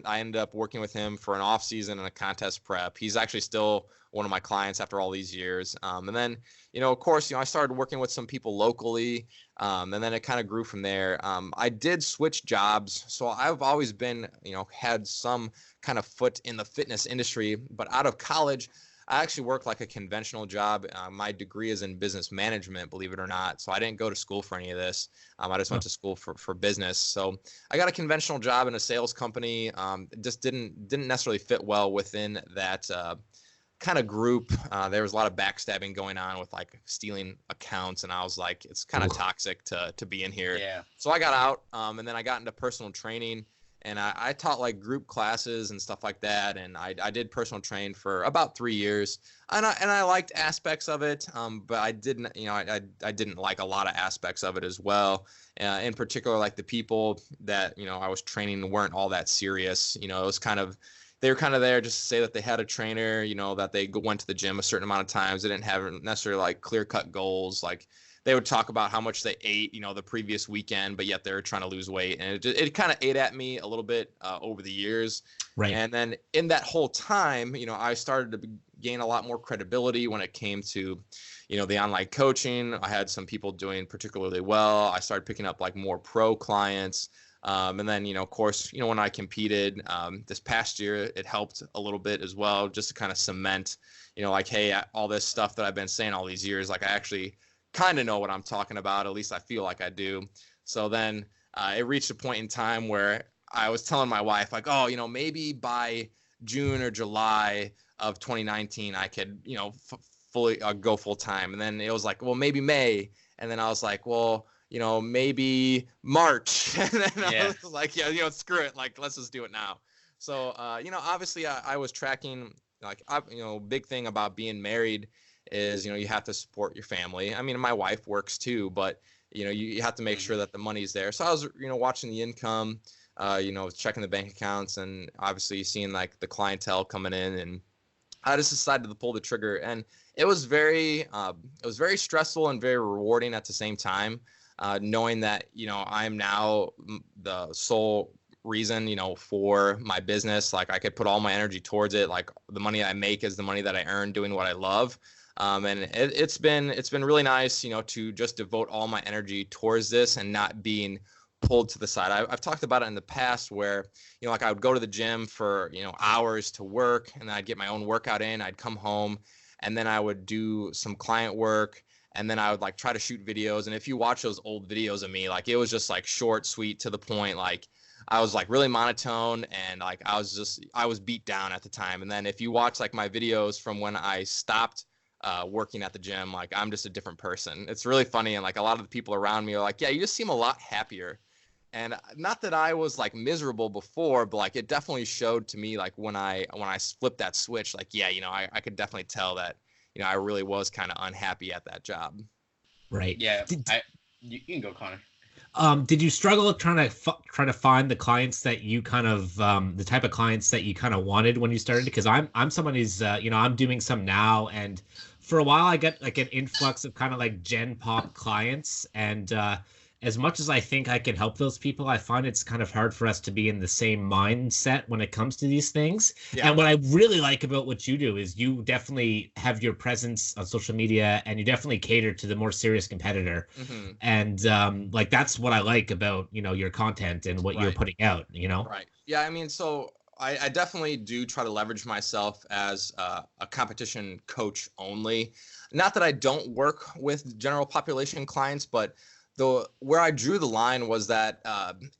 ended up working with him for an off season and a contest prep. He's actually still one of my clients after all these years. And then, of course, I started working with some people locally, and then it kind of grew from there. I did switch jobs. So I've always been, had some kind of foot in the fitness industry, but out of college, I actually work like a conventional job. My degree is in business management, believe it or not. So I didn't go to school for any of this. I just went to school for business. So I got a conventional job in a sales company. It just didn't necessarily fit well within that kind of group. There was a lot of backstabbing going on with like stealing accounts. And I was like, it's kind of toxic to be in here. Yeah. So I got out and then I got into personal training. And I taught like group classes and stuff like that. And I did personal train for about 3 years. And I liked aspects of it, but I didn't, I didn't like a lot of aspects of it as well. In particular, like the people that, I was training weren't all that serious. It was they were kind of there just to say that they had a trainer, that they went to the gym a certain amount of times. They didn't have necessarily like clear-cut goals. Like they would talk about how much they ate, the previous weekend, but yet they're trying to lose weight. And it kind of ate at me a little bit over the years. Right. And then in that whole time, I started to gain a lot more credibility when it came to, the online coaching. I had some people doing particularly well. I started picking up like more pro clients. And then, of course, when I competed this past year, it helped a little bit as well, just to kind of cement, like, hey, all this stuff that I've been saying all these years, like I actually kind of know what I'm talking about. At least I feel like I do. So then it reached a point in time where I was telling my wife like, oh, maybe by June or July of 2019, I could, fully go full time. And then it was like, well, maybe May. And then I was like, well, maybe March. And then I was like, yeah, screw it. Like, let's just do it now. So, obviously I was tracking like, big thing about being married is, you have to support your family. I mean, my wife works too, but, you have to make sure that the money's there. So I was, watching the income, checking the bank accounts and obviously seeing like the clientele coming in, and I just decided to pull the trigger. And it was very stressful and very rewarding at the same time, knowing that, I'm now the sole reason, for my business. Like I could put all my energy towards it. Like the money I make is the money that I earn doing what I love. And it's been really nice, to just devote all my energy towards this and not being pulled to the side. I've talked about it in the past where, like I would go to the gym for, hours to work, and then I'd get my own workout in. I'd come home and then I would do some client work, and then I would like try to shoot videos. And if you watch those old videos of me, like it was just like short, sweet, to the point. Like I was like really monotone, and like I was beat down at the time. And then if you watch like my videos from when I stopped working at the gym, like I'm just a different person. It's really funny. And like a lot of the people around me are like, yeah, you just seem a lot happier. And not that I was like miserable before, but like it definitely showed to me like when I flipped that switch, like, yeah, I could definitely tell that, I really was kind of unhappy at that job. Right. Yeah. You can go, Connor. Did you struggle trying to find the clients that you kind of the type of clients that you kind of wanted when you started? Because I'm someone who's I'm doing some now, and for a while I get like an influx of kind of like gen pop clients, and as much as I think I can help those people, I find it's kind of hard for us to be in the same mindset when it comes to these things. Yeah. And what I really like about what you do is you definitely have your presence on social media, and you definitely cater to the more serious competitor. Mm-hmm. And like that's what I like about your content and what you're putting out. Right. Yeah. I mean, so I definitely do try to leverage myself as a competition coach only. Not that I don't work with general population clients, but where I drew the line was that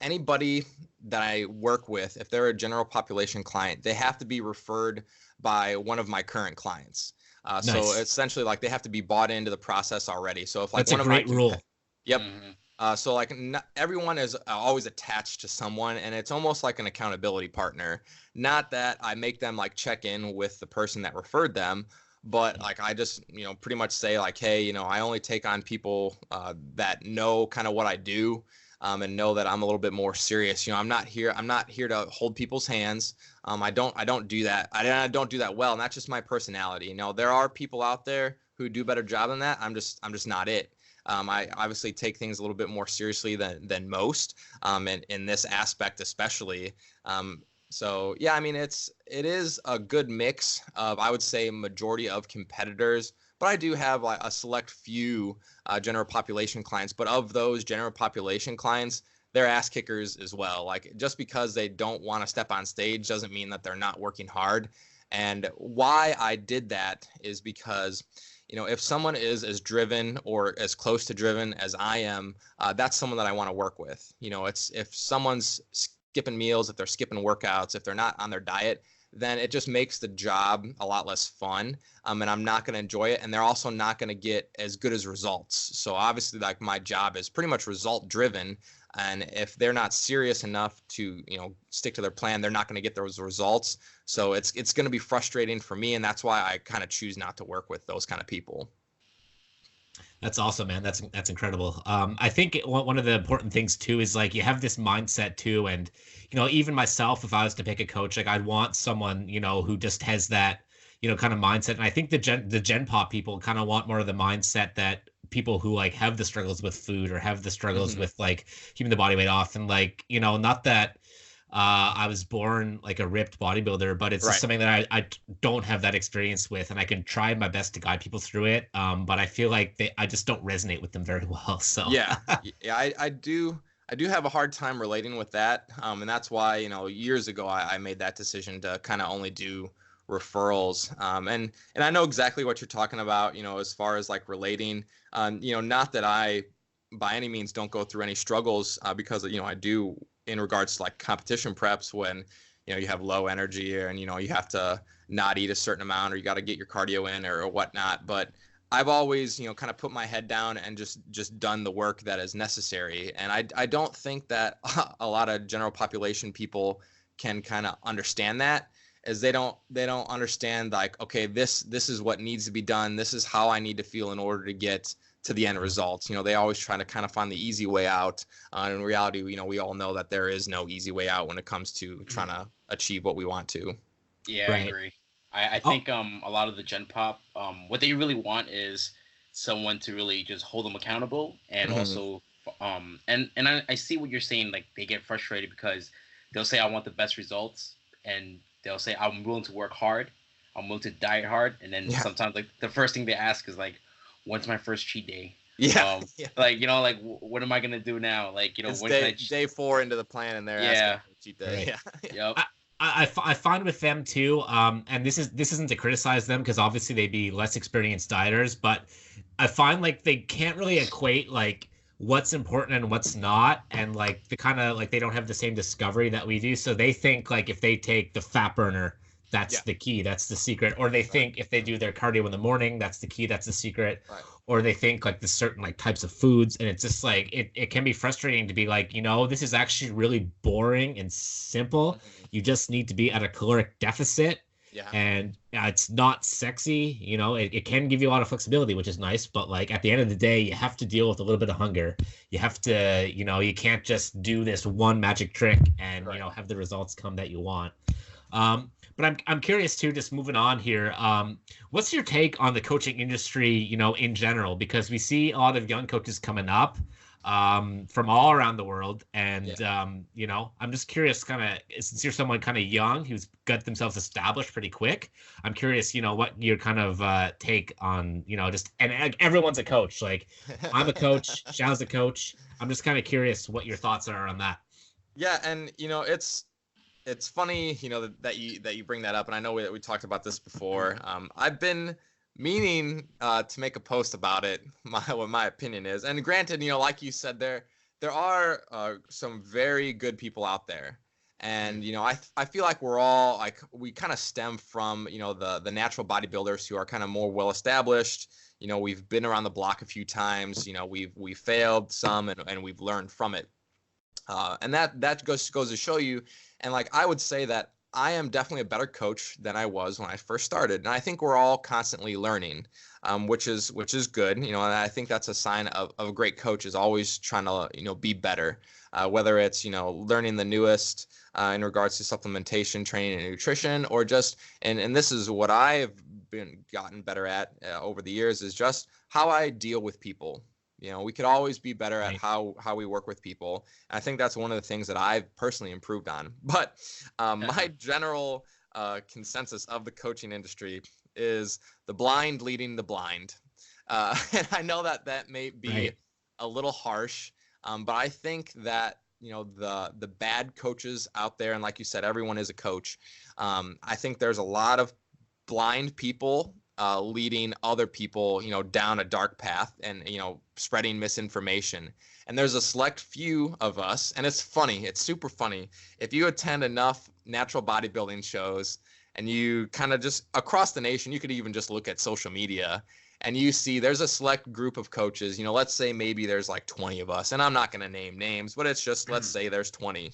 anybody that I work with, if they're a general population client, they have to be referred by one of my current clients. Nice. So essentially, like, they have to be bought into the process already. So if like that's a great rule. Yep. So like not everyone is always attached to someone, and it's almost like an accountability partner. Not that I make them like check in with the person that referred them, but like I just, pretty much say like, hey, I only take on people that know kind of what I do, and know that I'm a little bit more serious. I'm not here to hold people's hands. I don't do that. I don't do that well, and that's just my personality. There are people out there who do a better job than that. I'm just not it. I obviously take things a little bit more seriously than most, and in this aspect especially. So yeah, I mean, it is a good mix of, I would say, majority of competitors, but I do have like a select few general population clients. But of those general population clients, they're ass kickers as well. Like, just because they don't want to step on stage doesn't mean that they're not working hard. And why I did that is because, if someone is as driven or as close to driven as I am, that's someone that I want to work with. It's if someone's skipping meals, if they're skipping workouts, if they're not on their diet, then it just makes the job a lot less fun, and I'm not going to enjoy it, and they're also not going to get as good as results. So obviously, like, my job is pretty much result driven, and if they're not serious enough to stick to their plan, they're not going to get those results. So it's going to be frustrating for me, and that's why I kind of choose not to work with those kind of people. That's awesome, man. That's incredible. I think one of the important things too is like you have this mindset too, and even myself, if I was to pick a coach, like I'd want someone who just has that kind of mindset. And I think the Gen Pop people kind of want more of the mindset that people who like have the struggles with food or have the struggles with like keeping the body weight off, and like not that I was born like a ripped bodybuilder, but it's just something that I don't have that experience with, and I can try my best to guide people through it. But I feel like I just don't resonate with them very well. So yeah, I do have a hard time relating with that, and that's why years ago I made that decision to kind of only do referrals. And I know exactly what you're talking about. As far as like relating, not that I by any means don't go through any struggles, because I do, in regards to like competition preps, when you have low energy, and you have to not eat a certain amount, or you got to get your cardio in or whatnot. But I've always kind of put my head down and just done the work that is necessary. And I don't think that a lot of general population people can kind of understand that, as they don't understand like, okay, this is what needs to be done, this is how I need to feel in order to get to the end results. They always try to kind of find the easy way out. In reality, we all know that there is no easy way out when it comes to trying to achieve what we want to. Yeah, right. I agree. I think a lot of the Gen Pop, what they really want is someone to really just hold them accountable, and also, and I see what you're saying. Like, they get frustrated because they'll say, I want the best results, and they'll say, I'm willing to work hard, I'm willing to diet hard, and then sometimes like the first thing they ask is like, when's my first cheat day? Like, like what am I gonna do now? Like, it's day 4 into the plan, and they're asking for cheat day. Right. Yep. I find with them too, and this isn't to criticize them, because obviously they'd be less experienced dieters, but I find like they can't really equate like what's important and what's not, and like the kind of like they don't have the same discovery that we do. So they think like if they take the fat burner, that's the key, that's the secret. Or they think if they do their cardio in the morning, that's the key, that's the secret. Right. Or they think like the certain like types of foods, and it's just like it can be frustrating to be like, this is actually really boring and simple. You just need to be at a caloric deficit. Yeah. And it's not sexy, it can give you a lot of flexibility, which is nice, but like at the end of the day, you have to deal with a little bit of hunger. You have to, you can't just do this one magic trick and have the results come that you want. But I'm curious too, just moving on here. What's your take on the coaching industry, in general? Because we see a lot of young coaches coming up from all around the world. And, I'm just curious, kind of, since you're someone kind of young who's got themselves established pretty quick, I'm curious, what your kind of take on, and everyone's a coach. Like, I'm a coach, Xiao's a coach. I'm just kind of curious what your thoughts are on that. Yeah. And, it's funny, that you bring that up, and I know we talked about this before. I've been meaning to make a post about it, what my opinion is. And granted, like you said, there are some very good people out there. And I feel like we're all like, we kind of stem from the natural bodybuilders who are kind of more well established. We've been around the block a few times. We've failed some, and we've learned from it. And that goes to show you. And like, I would say that I am definitely a better coach than I was when I first started. And I think we're all constantly learning, which is good. And I think that's a sign of a great coach, is always trying to, be better, whether it's, learning the newest in regards to supplementation, training, and nutrition, or just, and this is what I've gotten better at over the years, is just how I deal with people. We could always be better at how we work with people. And I think that's one of the things that I've personally improved on. But my general consensus of the coaching industry is the blind leading the blind. And I know that may be a little harsh, but I think that the bad coaches out there, and like you said, everyone is a coach. I think there's a lot of blind people leading other people, down a dark path, and, spreading misinformation. And there's a select few of us, and it's funny, it's super funny. If you attend enough natural bodybuilding shows, and you kind of just across the nation, you could even just look at social media, and you see there's a select group of coaches, let's say maybe there's like 20 of us, and I'm not going to name names, but it's just, let's say there's 20.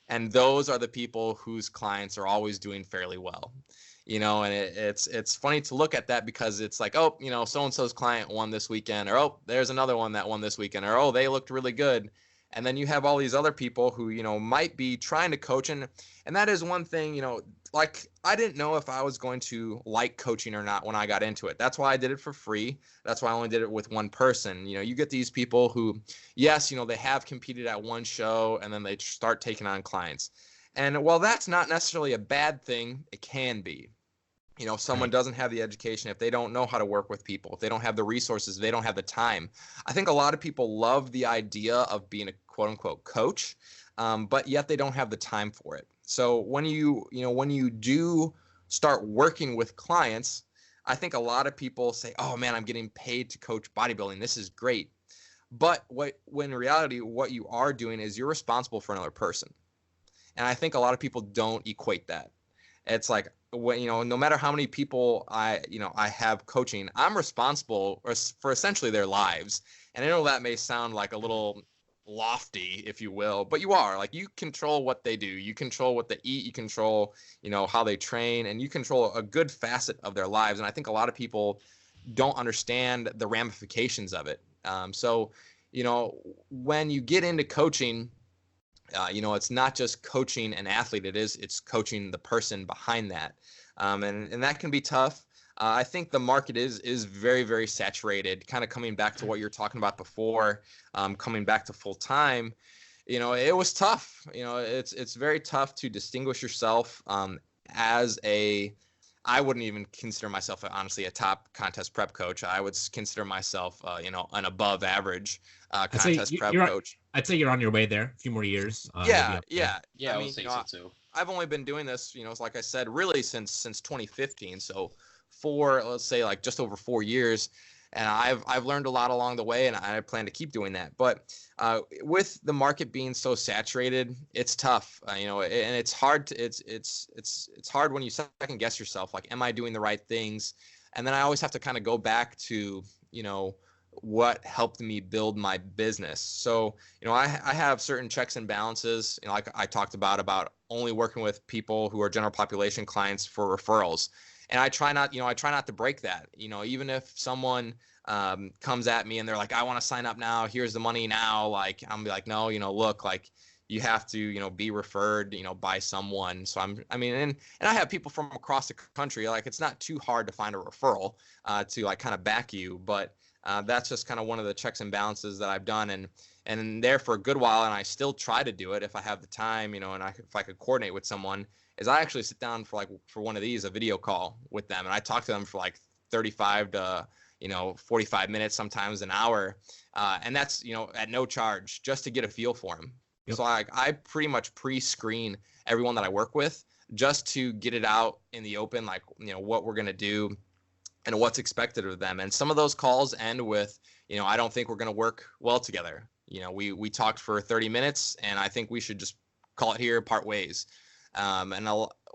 And those are the people whose clients are always doing fairly well. And it's funny to look at that, because it's like, oh, so-and-so's client won this weekend, or, oh, there's another one that won this weekend, or, oh, they looked really good. And then you have all these other people who, might be trying to coach. And that is one thing, like, I didn't know if I was going to like coaching or not when I got into it. That's why I did it for free. That's why I only did it with one person. You get these people who, yes, they have competed at one show, and then they start taking on clients. And while that's not necessarily a bad thing, it can be. If someone doesn't have the education, if they don't know how to work with people, if they don't have the resources, if they don't have the time. I think a lot of people love the idea of being a quote unquote coach, but yet they don't have the time for it. So when you do start working with clients, I think a lot of people say, oh man, I'm getting paid to coach bodybuilding. This is great. But when in reality, what you are doing is you're responsible for another person. And I think a lot of people don't equate that. It's like, no matter how many people I have coaching, I'm responsible for essentially their lives. And I know that may sound like a little lofty, if you will, but you are. Like, you control what they do, you control what they eat, you control, how they train, and you control a good facet of their lives. And I think a lot of people don't understand the ramifications of it. So, when you get into coaching, it's not just coaching an athlete, it's coaching the person behind that. And that can be tough. I think the market is very, very saturated, kind of coming back to what you're talking about before, coming back to full time. It was tough. It's very tough to distinguish yourself as I wouldn't even consider myself, honestly, a top contest prep coach. I would consider myself, an above average contest prep coach. I'd say you're on your way there. A few more years. Yeah, I would say so too. I've only been doing this, like I said, really since 2015. So let's say like just over 4 years. And I've learned a lot along the way, and I plan to keep doing that. But with the market being so saturated, it's tough, and it's hard. It's hard when you second guess yourself. Like, am I doing the right things? And then I always have to kind of go back to, what helped me build my business. So, I have certain checks and balances, like I talked about only working with people who are general population clients for referrals. And I try not to break that. Even if someone comes at me and they're like, I want to sign up now, here's the money now. Like, I'm be like, no, look, like, you have to, be referred, by someone. So and I have people from across the country. Like, it's not too hard to find a referral to like kind of back you, but that's just kind of one of the checks and balances that I've done, and there for a good while. And I still try to do it if I have the time, and if I could coordinate with someone, is I actually sit down for one of these, a video call with them, and I talk to them for like 35 to 45 minutes, sometimes an hour, and that's at no charge, just to get a feel for them. So I pretty much pre-screen everyone that I work with just to get it out in the open, like, what we're going to do and what's expected of them. And some of those calls end with, I don't think we're going to work well together. We talked for 30 minutes and I think we should just call it here, part ways.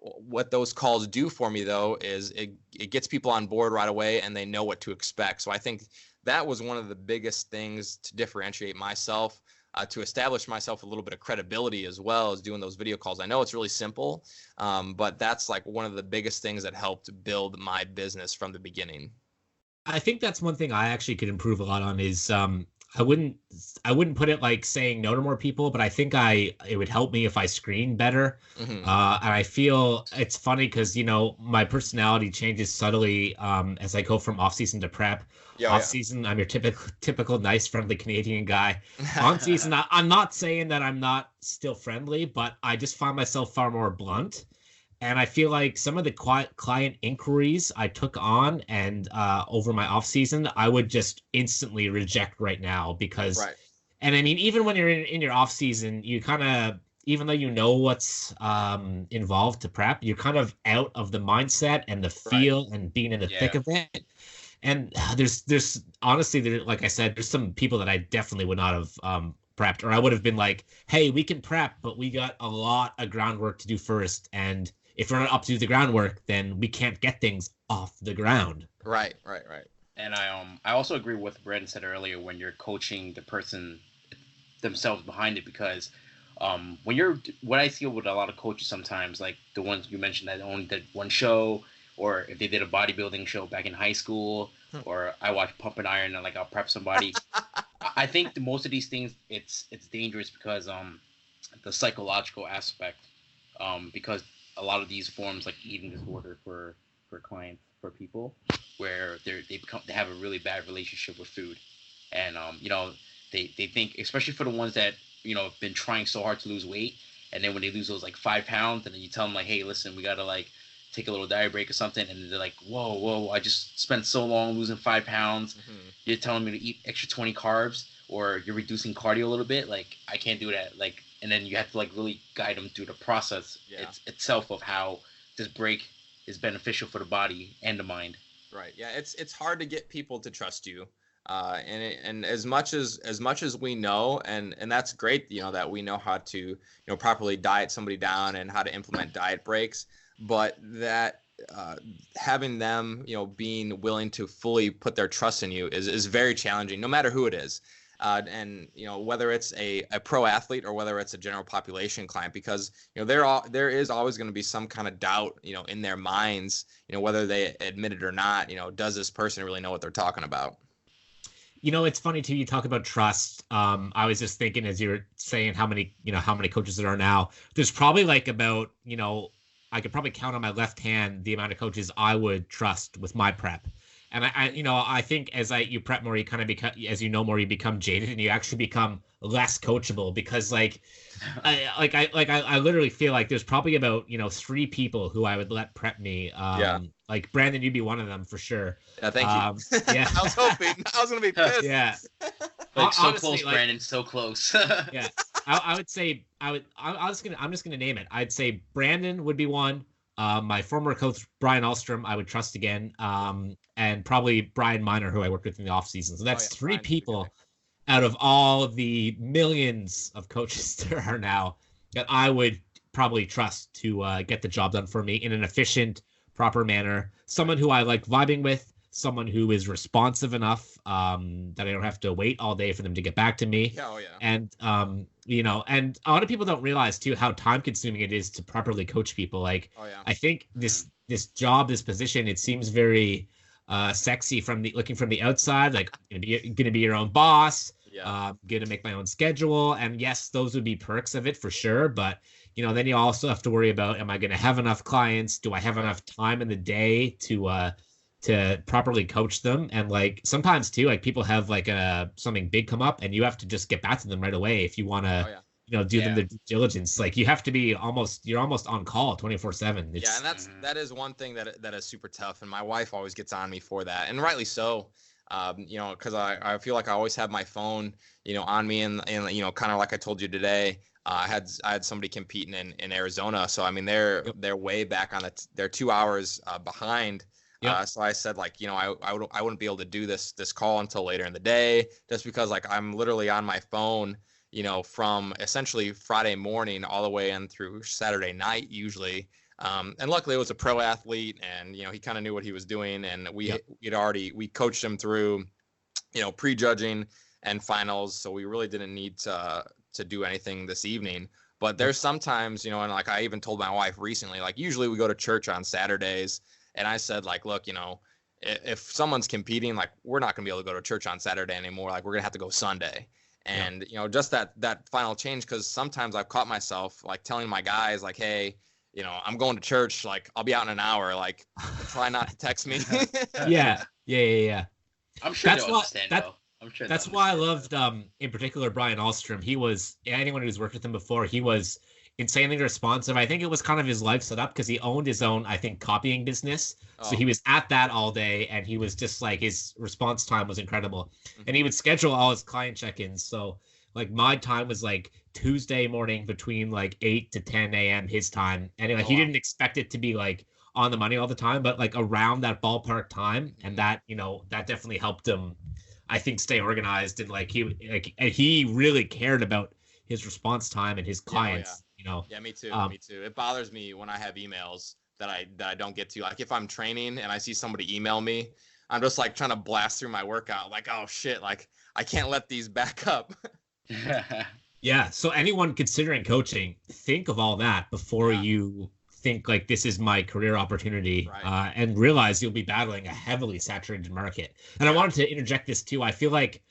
What those calls do for me, though, is it gets people on board right away and they know what to expect. So I think that was one of the biggest things to differentiate myself, to establish myself a little bit of credibility as well as doing those video calls. I know it's really simple, but that's like one of the biggest things that helped build my business from the beginning. I think that's one thing I actually could improve a lot on is I wouldn't put it like saying no to more people, but I think it would help me if I screen better. Mm-hmm. And I feel it's funny because, my personality changes subtly as I go from off season to prep. Off season, I'm your typical nice, friendly Canadian guy. On season, I'm not saying that I'm not still friendly, but I just find myself far more blunt. And I feel like some of the client inquiries I took on and over my off season, I would just instantly reject right now because, right. And I mean, even when you're in your off season, you kind of, even though you know what's involved to prep, you're kind of out of the mindset and the feel and being in the thick of it. And there's honestly, like I said, there's some people that I definitely would not have prepped, or I would have been like, hey, we can prep, but we got a lot of groundwork to do first. And if we're not up to the groundwork, then we can't get things off the ground. Right. And I also agree with what Brandon said earlier when you're coaching the person themselves behind it, because what I see with a lot of coaches sometimes, like the ones you mentioned that only did one show, or if they did a bodybuilding show back in high school, or I watch Pump and Iron and like I'll prep somebody. I think most of these things it's dangerous because the psychological aspect, because a lot of these forms like eating disorder for clients, for people, where they have a really bad relationship with food, and they think, especially for the ones that have been trying so hard to lose weight, and then when they lose those like 5 pounds, and then you tell them like, hey, listen, we gotta like take a little diet break or something, and they're like, whoa, I just spent so long losing 5 pounds. Mm-hmm. You're telling me to eat extra 20 carbs, or you're reducing cardio a little bit. Like, I can't do that. Like, and then you have to like really guide them through the process itself of how this break is beneficial for the body and the mind. Right. Yeah. It's hard to get people to trust you. And as much as we know, and that's great, that we know how to, properly diet somebody down and how to implement diet breaks, but that having them, being willing to fully put their trust in you is very challenging, no matter who it is. And whether it's a pro athlete or whether it's a general population client, because there is always going to be some kind of doubt in their minds, whether they admit it or not. Does this person really know what they're talking about? It's funny too. You talk about trust. I was just thinking as you were saying how many coaches there are now. There's probably like about I could probably count on my left hand the amount of coaches I would trust with my prep. And I think as you prep more, you kind of become, as more, you become jaded and you actually become less coachable, because I literally feel like there's probably about 3 people who I would let prep me. Like Brandon, you'd be one of them for sure. Yeah, thank you. Yeah, I was hoping I was gonna be pissed. Yeah, like so honestly, close, Brandon, so close. Yeah, I would say I'm just gonna name it. I'd say Brandon would be one. My former coach, Brian Ahlstrom, I would trust again. And probably Brian Miner, who I worked with in the off season. So that's 3 people out of all of the millions of coaches there are now that I would probably trust to get the job done for me in an efficient, proper manner. Someone who I like vibing with, someone who is responsive enough that I don't have to wait all day for them to get back to me. Oh, yeah. And and a lot of people don't realize too how time consuming it is to properly coach people. Like, I think this job, this position, it seems very sexy looking from the outside, like gonna be your own boss, gonna make my own schedule, and yes, those would be perks of it for sure, but then you also have to worry about, am I gonna have enough clients? Do I have enough time in the day to properly coach them? And like sometimes too, like people have like something big come up and you have to just get back to them right away if you want to do them their due diligence. Like you have to be you're almost on call 24/7. Yeah, and that is one thing that is super tough, and my wife always gets on me for that, and rightly so. Because I feel like I always have my phone on me, and kind of like I told you today, I had somebody competing in Arizona, so I mean they're way back on they're 2 hours behind. Yep. So I said, like, I wouldn't be able to do this call until later in the day, just because like I'm literally on my phone, from essentially Friday morning all the way in through Saturday night usually. And luckily it was a pro athlete, and he kind of knew what he was doing, and we coached him through, prejudging and finals, so we really didn't need to do anything this evening. But there's sometimes, and like I even told my wife recently, like usually we go to church on Saturdays, and I said, like, look, if someone's competing, like we're not gonna be able to go to church on Saturday anymore. Like we're gonna have to go Sunday. And just that final change, because sometimes I've caught myself like telling my guys, like, hey, I'm going to church, like I'll be out in an hour, like try not to text me. Yeah. I'm sure they'll understand though. I'm sure that's why I loved, in particular, Brian Ahlstrom. He was, anyone who's worked with him before, he was insanely responsive. I think it was kind of his life set up because he owned his own, I think, copying business. So he was at that all day, and he was just like, his response time was incredible. And he would schedule all his client check-ins. So like my time was like Tuesday morning between like 8 to 10 a.m. his time. And he didn't expect it to be like on the money all the time, but like around that ballpark time. And that, that definitely helped him, I think, stay organized. And like he really cared about his response time and his clients. Yeah, me too. Me too. It bothers me when I have emails that I don't get to. Like if I'm training and I see somebody email me, I'm just like trying to blast through my workout. Like, oh shit, like I can't let these back up. Yeah. So anyone considering coaching, think of all that before you think like this is my career opportunity, and realize you'll be battling a heavily saturated market. And I wanted to interject this too. I feel like,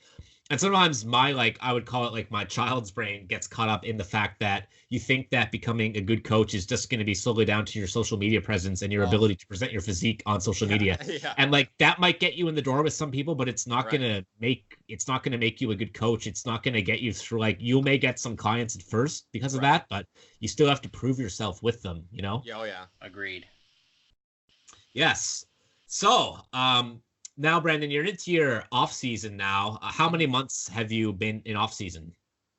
and sometimes my, like, I would call it like my child's brain gets caught up in the fact that you think that becoming a good coach is just going to be solely down to your social media presence and your ability to present your physique on social media. Yeah. And like that might get you in the door with some people, but it's not going to make you a good coach. It's not going to get you through, like, you may get some clients at first because of that, but you still have to prove yourself with them, Yeah, oh yeah. Agreed. Yes. So, now, Brandon, you're into your off season now. How many months have you been in off season?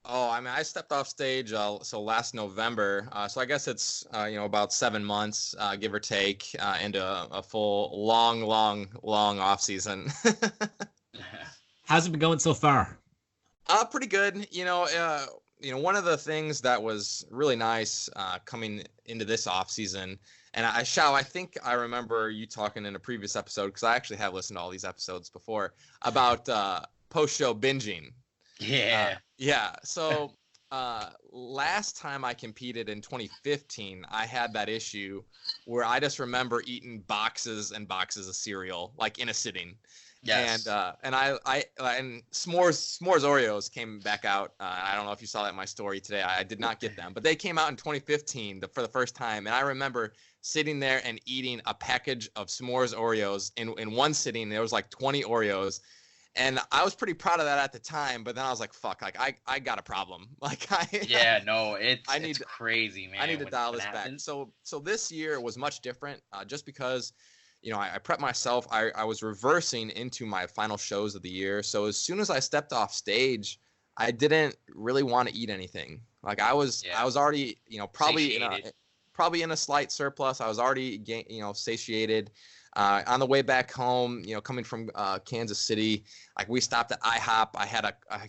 Oh, I mean, I stepped off stage so last November. So I guess it's about 7 months, give or take, into a full long off season. How's it been going so far? Pretty good. One of the things that was really nice coming into this off season. And I think I remember you talking in a previous episode, because I actually have listened to all these episodes before, about post-show binging. Yeah. Yeah. So last time I competed in 2015, I had that issue where I just remember eating boxes and boxes of cereal, like in a sitting. Yes. And S'mores Oreos came back out. I don't know if you saw that in my story today. I did not get them, but they came out in 2015 for the first time. And I remember sitting there and eating a package of S'mores Oreos in one sitting. There was like 20 Oreos. And I was pretty proud of that at the time, but then I was like, fuck, like I got a problem. Like it's crazy, man. I need to dial this back. So this year was much different, just because I prepped myself. I was reversing into my final shows of the year. So as soon as I stepped off stage, I didn't really want to eat anything. Like I was already, probably in a slight surplus. I was already, satiated. On the way back home, coming from Kansas City, like we stopped at IHOP. I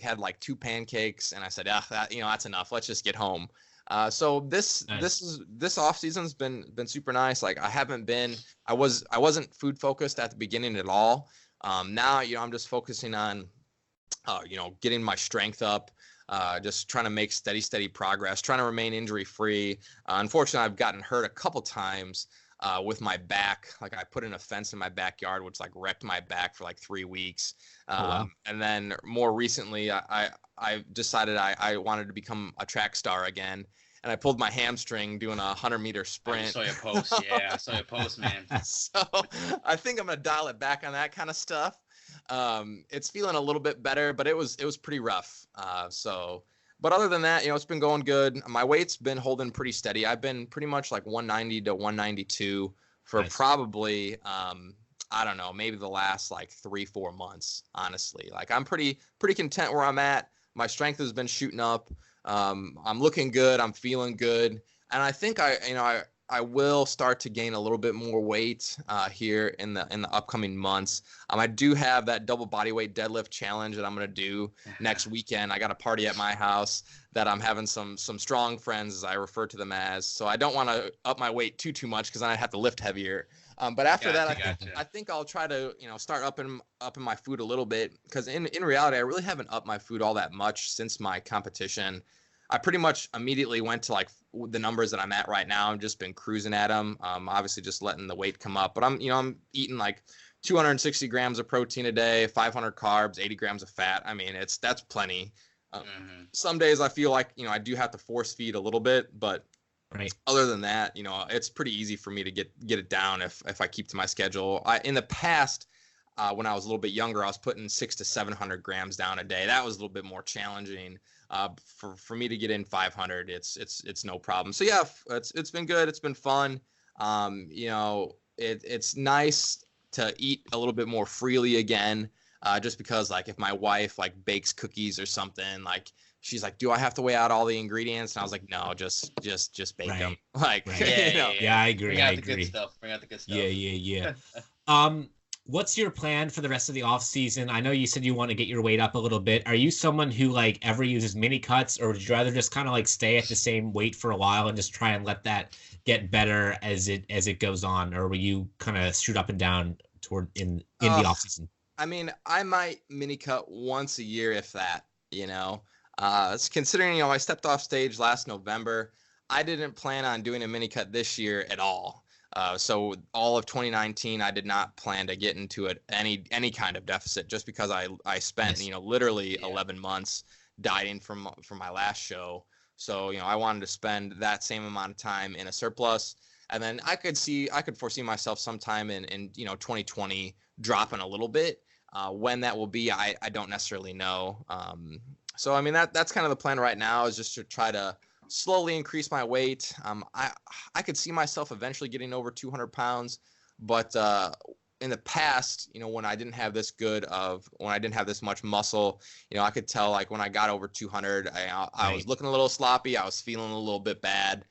had like 2 pancakes, and I said, that's enough. Let's just get home. So this off season's been super nice. Like I wasn't food focused at the beginning at all. Now, I'm just focusing on, getting my strength up, just trying to make steady progress, trying to remain injury free. Unfortunately, I've gotten hurt a couple times with my back. Like I put in a fence in my backyard, which like wrecked my back for like 3 weeks. Wow. And then more recently, I decided I wanted to become a track star again. And I pulled my hamstring doing a 100-meter sprint. I saw your post. Yeah, I saw your post, man. So I think I'm going to dial it back on that kind of stuff. It's feeling a little bit better, but it was pretty rough. But other than that, it's been going good. My weight's been holding pretty steady. I've been pretty much like 190 to 192 for probably, I don't know, maybe the last like 3-4 months, honestly. Like I'm pretty content where I'm at. My strength has been shooting up. I'm looking good. I'm feeling good. And I think I will start to gain a little bit more weight here in the upcoming months. I do have that double body weight deadlift challenge that I'm going to do next weekend. I got a party at my house that I'm having some strong friends, as I refer to them as. So I don't want to up my weight too much because then I have to lift heavier. But after I think I'll try to start upping my food a little bit, because in reality I really haven't upped my food all that much since my competition. I pretty much immediately went to like the numbers that I'm at right now. I've just been cruising at them. Obviously just letting the weight come up, but I'm eating like 260 grams of protein a day, 500 carbs, 80 grams of fat. I mean, that's plenty. Some days I feel like, I do have to force feed a little bit, but other than that, it's pretty easy for me to get it down if I keep to my schedule. In the past, when I was a little bit younger, I was putting 600 to 700 grams down a day. That was a little bit more challenging. For me to get in 500, it's no problem. So yeah, it's been good. It's been fun. It's nice to eat a little bit more freely again. Just because like if my wife like bakes cookies or something, like she's like, do I have to weigh out all the ingredients? And I was like, no, just bake them. Like, yeah, I agree. Bring out the good stuff. Bring out the good stuff. Yeah. What's your plan for the rest of the off season? I know you said you want to get your weight up a little bit. Are you someone who like ever uses mini cuts, or would you rather just kind of like stay at the same weight for a while and just try and let that get better as it goes on? Or will you kind of shoot up and down toward in the off season? I mean, I might mini cut once a year, if that, considering, I stepped off stage last November. I didn't plan on doing a mini cut this year at all. So all of 2019, I did not plan to get into any kind of deficit, just because I spent, literally 11 months dieting from my last show. So, I wanted to spend that same amount of time in a surplus. And then I could foresee myself sometime in 2020 dropping a little bit. When that will be, I don't necessarily know. So, I mean, that's kind of the plan right now, is just to try to slowly increase my weight. I could see myself eventually getting over 200 pounds, but in the past, when I didn't have this much muscle, I could tell like when I got over 200, I was looking a little sloppy. I was feeling a little bit bad.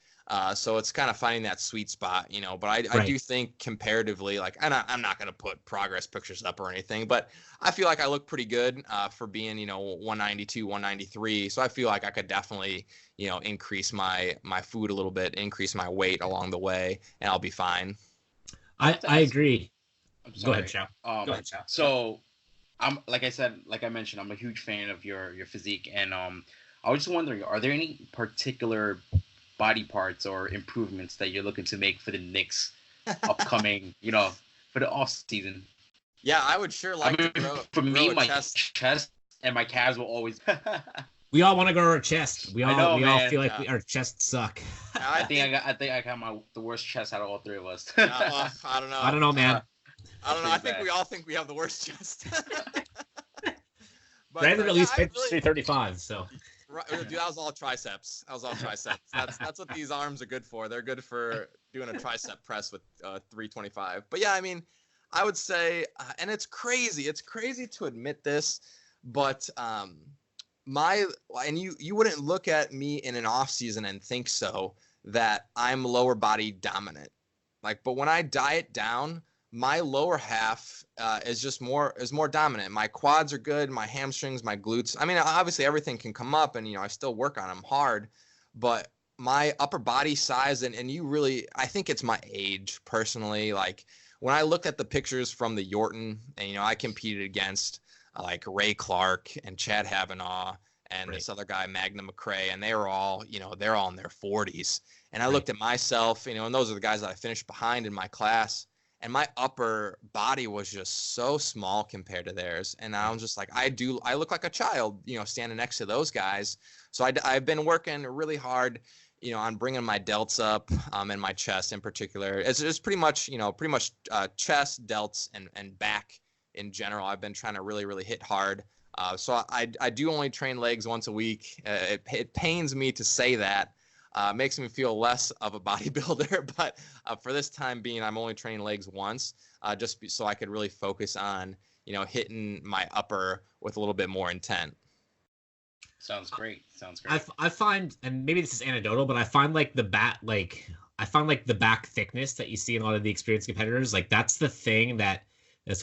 So it's kind of finding that sweet spot, but I do think comparatively, like, and I'm not going to put progress pictures up or anything, but I feel like I look pretty good for being, 192, 193. So I feel like I could definitely, increase my food a little bit, increase my weight along the way, and I'll be fine. I agree. Go ahead, Chow. So like I mentioned, I'm a huge fan of your physique, and I was just wondering, are there any particular body parts or improvements that you're looking to make for the next upcoming, for the off season? Yeah, I would sure like to grow. For me, my chest and my calves will always. We all want to grow our chest. We all feel like our chests suck. I think I got the worst chest out of all three of us. I don't know. I don't know, man. I don't know. I think we all think we have the worst chest. Brandon at least pitched 335, so. Right, dude, that was all triceps. That's what these arms are good for. They're good for doing a tricep press with 325. But yeah, I mean, I would say, and it's crazy. It's crazy to admit this, but you wouldn't look at me in an off season and think so, that I'm lower body dominant. But when I diet down, my lower half is more dominant. My quads are good, my hamstrings, my glutes. I mean, obviously everything can come up, and I still work on them hard, but my upper body size and you really, I think it's my age personally. Like when I looked at the pictures from the Yorton, and I competed against like Ray Clark and Chad Havanaugh and this other guy Magna McRae, and they were all they're all in their 40s. And I looked at myself, and those are the guys that I finished behind in my class. And my upper body was just so small compared to theirs. And I was just like, I look like a child, standing next to those guys. So I've been working really hard, on bringing my delts up, and my chest in particular. It's pretty much chest, delts, and back in general. I've been trying to really, really hit hard. So I do only train legs once a week. It pains me to say that. Makes me feel less of a bodybuilder, but for this time being, I'm only training legs once, so I could really focus on, hitting my upper with a little bit more intent. Sounds great. Sounds great. I find, and maybe this is anecdotal, but I find like the back thickness that you see in a lot of the experienced competitors, like that's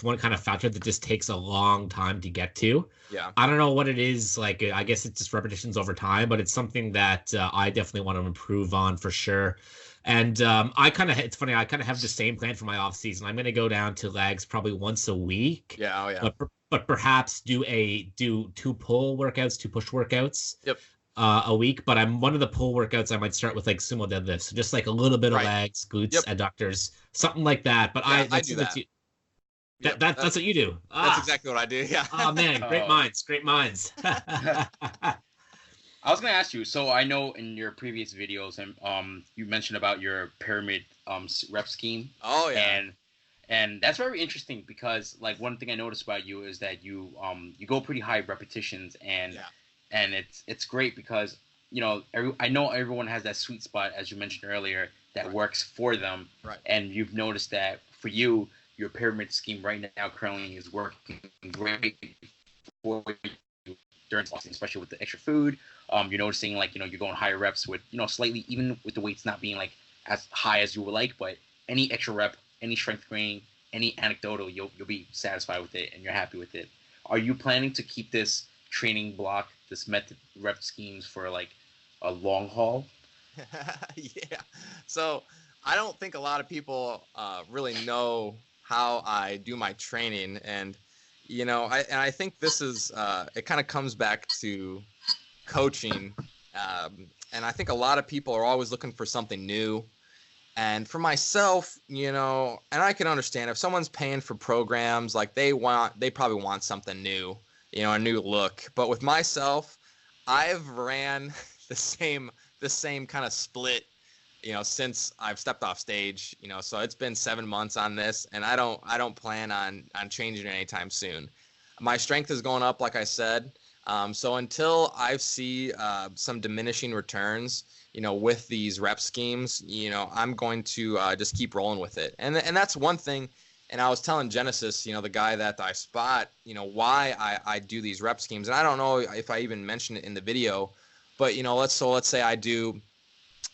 one kind of factor that just takes a long time to get to. Yeah. I don't know what it is. Like, I guess it's just repetitions over time, but it's something that I definitely want to improve on for sure. And it's funny, I kind of have the same plan for my off season. I'm going to go down to legs probably once a week. Yeah. Oh yeah. But perhaps do two pull workouts, two push workouts. Yep. A week, but I'm one of the pull workouts. I might start with like sumo deadlifts, so just like a little bit of legs, glutes, adductors, something like that. But yeah, I do that. That's what you do. That's exactly what I do. Yeah. Oh man, great minds, great minds. I was gonna ask you. So I know in your previous videos, and you mentioned about your pyramid rep scheme. Oh yeah. And that's very interesting because like one thing I noticed about you is that you go pretty high repetitions and it's great because I know everyone has that sweet spot as you mentioned earlier that works for them. Right. And you've noticed that for you, your pyramid scheme right now currently is working great for you during fasting, especially with the extra food. You're noticing like you're going higher reps with slightly, even with the weights not being like as high as you would like, but any extra rep, any strength training, any anecdotal, you'll be satisfied with it and you're happy with it. Are you planning to keep this training block, this method rep schemes for like a long haul? Yeah. So I don't think a lot of people really know how I do my training, and I think this is it kind of comes back to coaching, and I think a lot of people are always looking for something new. And for myself, and I can understand if someone's paying for programs, like they probably want something new, a new look. But with myself, I've ran the same kind of split, since I've stepped off stage, so it's been 7 months on this, and I don't plan on changing it anytime soon. My strength is going up, like I said. So until I see some diminishing returns, with these rep schemes, I'm going to just keep rolling with it. And that's one thing. And I was telling Genesis, the guy that I spot, why I do these rep schemes. And I don't know if I even mentioned it in the video, but, let's say I do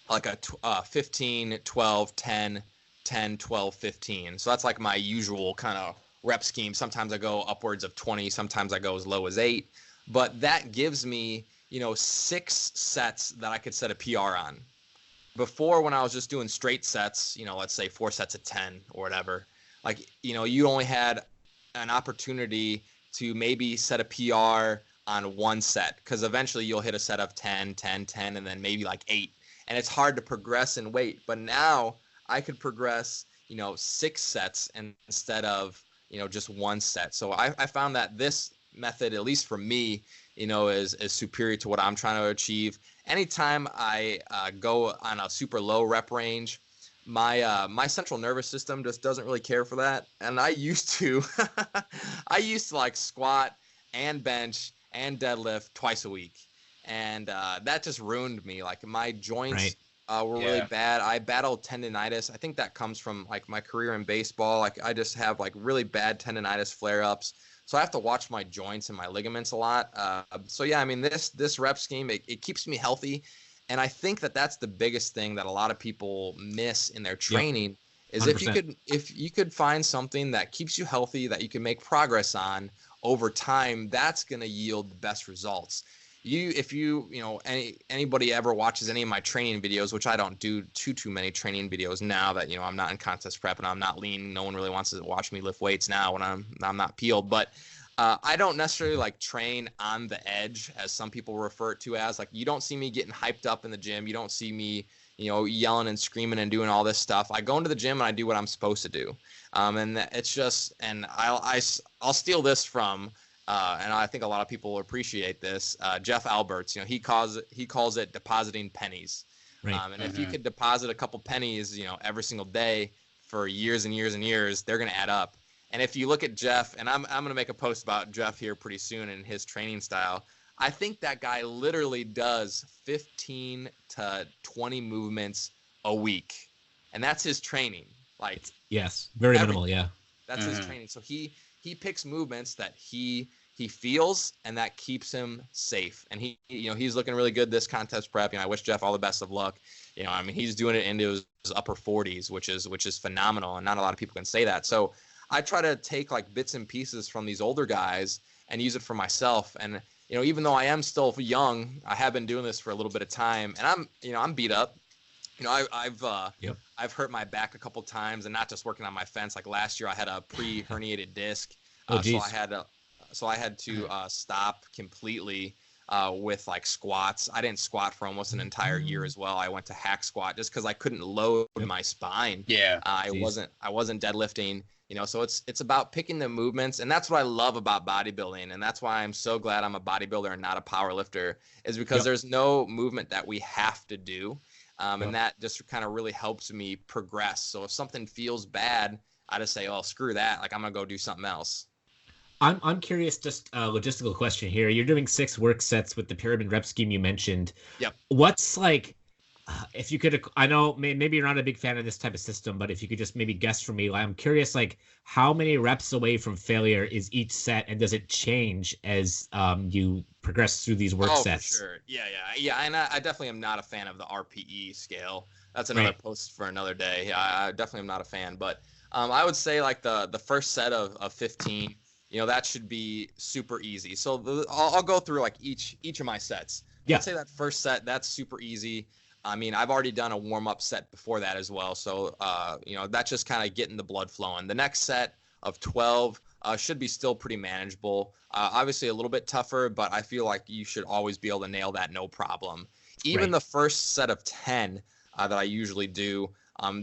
like a 15, 12, 10, 10, 12, 15. So that's like my usual kind of rep scheme. Sometimes I go upwards of 20. Sometimes I go as low as 8. But that gives me 6 sets that I could set a PR on. Before, when I was just doing straight sets, let's say 4 sets of 10 or whatever, like, you only had an opportunity to maybe set a PR on 1 set, because eventually you'll hit a set of 10, 10, 10, and then maybe like 8. And it's hard to progress in weight. But now I could progress, 6 sets instead of, just 1 set. So I found that this method, at least for me, is superior to what I'm trying to achieve. Anytime I go on a super low rep range, my central nervous system just doesn't really care for that. And I used to like squat and bench and deadlift twice a week, and that just ruined me. Like my joints were really bad. I battled tendonitis. I think that comes from like my career in baseball. Like I just have like really bad tendonitis flare-ups. So I have to watch my joints and my ligaments a lot. So yeah, I mean, this rep scheme, it keeps me healthy. And I think that's the biggest thing that a lot of people miss in their training is 100%. if you could find something that keeps you healthy, that you can make progress on over time, that's going to yield the best results. If anybody ever watches any of my training videos, which I don't do too many training videos now that, I'm not in contest prep and I'm not lean. No one really wants to watch me lift weights now when I'm not peeled, but I don't necessarily like train on the edge, as some people refer to as. Like, you don't see me getting hyped up in the gym. You don't see me, yelling and screaming and doing all this stuff. I go into the gym and I do what I'm supposed to do. And it's just, and I'll steal this from, and I think a lot of people appreciate this. Jeff Alberts, he calls it depositing pennies. Right. And if you could deposit a couple pennies, every single day for years and years and years, they're going to add up. And if you look at Jeff, and I'm going to make a post about Jeff here pretty soon and his training style, I think that guy literally does 15 to 20 movements a week. And that's his training. Like, yes, very minimal, yeah. That's his training. So he picks movements that he he feels, and that keeps him safe. And he's looking really good this contest prep. I wish Jeff all the best of luck. I mean, he's doing it into his upper 40s, which is phenomenal, and not a lot of people can say that. So I try to take like bits and pieces from these older guys and use it for myself. And even though I am still young, I have been doing this for a little bit of time, and I'm beat up. I've hurt my back a couple times, and not just working on my fence. Like last year, I had a pre-herniated disc, so I had to stop completely with like squats. I didn't squat for almost an entire year as well. I went to hack squat just because I couldn't load my spine. Yeah, I wasn't deadlifting. So it's about picking the movements, and that's what I love about bodybuilding, and that's why I'm so glad I'm a bodybuilder and not a power lifter, is because there's no movement that we have to do, and that just kind of really helps me progress. So if something feels bad, I just say, oh, screw that, like I'm gonna go do something else. I'm curious, just a logistical question here. You're doing 6 work sets with the pyramid rep scheme you mentioned. Yep. What's like, if you could, I know maybe you're not a big fan of this type of system, but if you could just maybe guess for me, I'm curious, like how many reps away from failure is each set, and does it change as you progress through these work sets? For sure. Yeah. And I definitely am not a fan of the RPE scale. That's another post for another day. I definitely am not a fan, but I would say like the first set of 15. That should be super easy. So I'll go through like each of my sets. Yeah. Let's say that first set, that's super easy. I mean, I've already done a warm-up set before that as well. So, that's just kind of getting the blood flowing. The next set of 12 should be still pretty manageable. Obviously a little bit tougher, but I feel like you should always be able to nail that no problem. Even the first set of 10 that I usually do,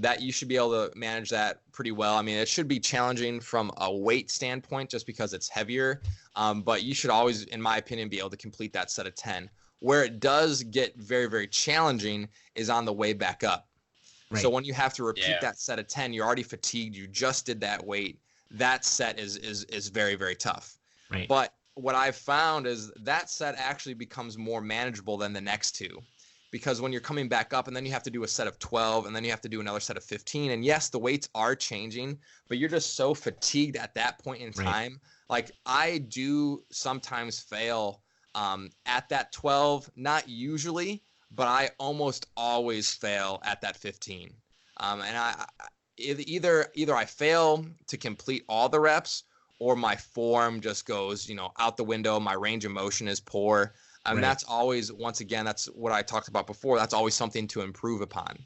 that you should be able to manage that pretty well. I mean, it should be challenging from a weight standpoint just because it's heavier, but you should always, in my opinion, be able to complete that set of 10. Where it does get very, very challenging is on the way back up. Right. So when you have to repeat that set of 10, you're already fatigued. You just did that weight. That set is very, very tough. Right. But what I've found is that set actually becomes more manageable than the next two. Because when you're coming back up and then you have to do a set of 12 and then you have to do another set of 15. And yes, the weights are changing, but you're just so fatigued at that point in time. Like I do sometimes fail at that 12, not usually, but I almost always fail at that 15. And either I fail to complete all the reps, or my form just goes, out the window. My range of motion is poor. And that's always, once again, that's what I talked about before. That's always something to improve upon.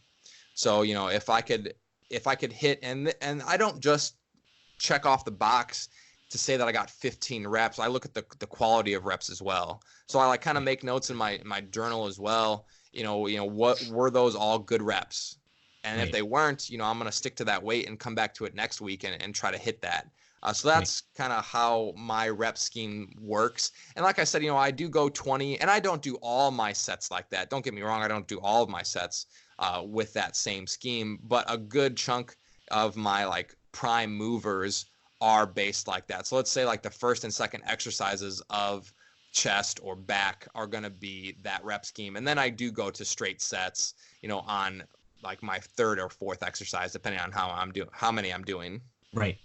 So, if I could hit, and I don't just check off the box to say that I got 15 reps. I look at the quality of reps as well. So I like kind of make notes in my journal as well. What were those all good reps? And if they weren't, I'm going to stick to that weight and come back to it next week and try to hit that. So that's kind of how my rep scheme works. And like I said, I do go 20, and I don't do all my sets like that. Don't get me wrong. I don't do all of my sets with that same scheme, but a good chunk of my like prime movers are based like that. So let's say like the first and second exercises of chest or back are going to be that rep scheme. And then I do go to straight sets, on like my third or fourth exercise, depending on how many I'm doing. Right.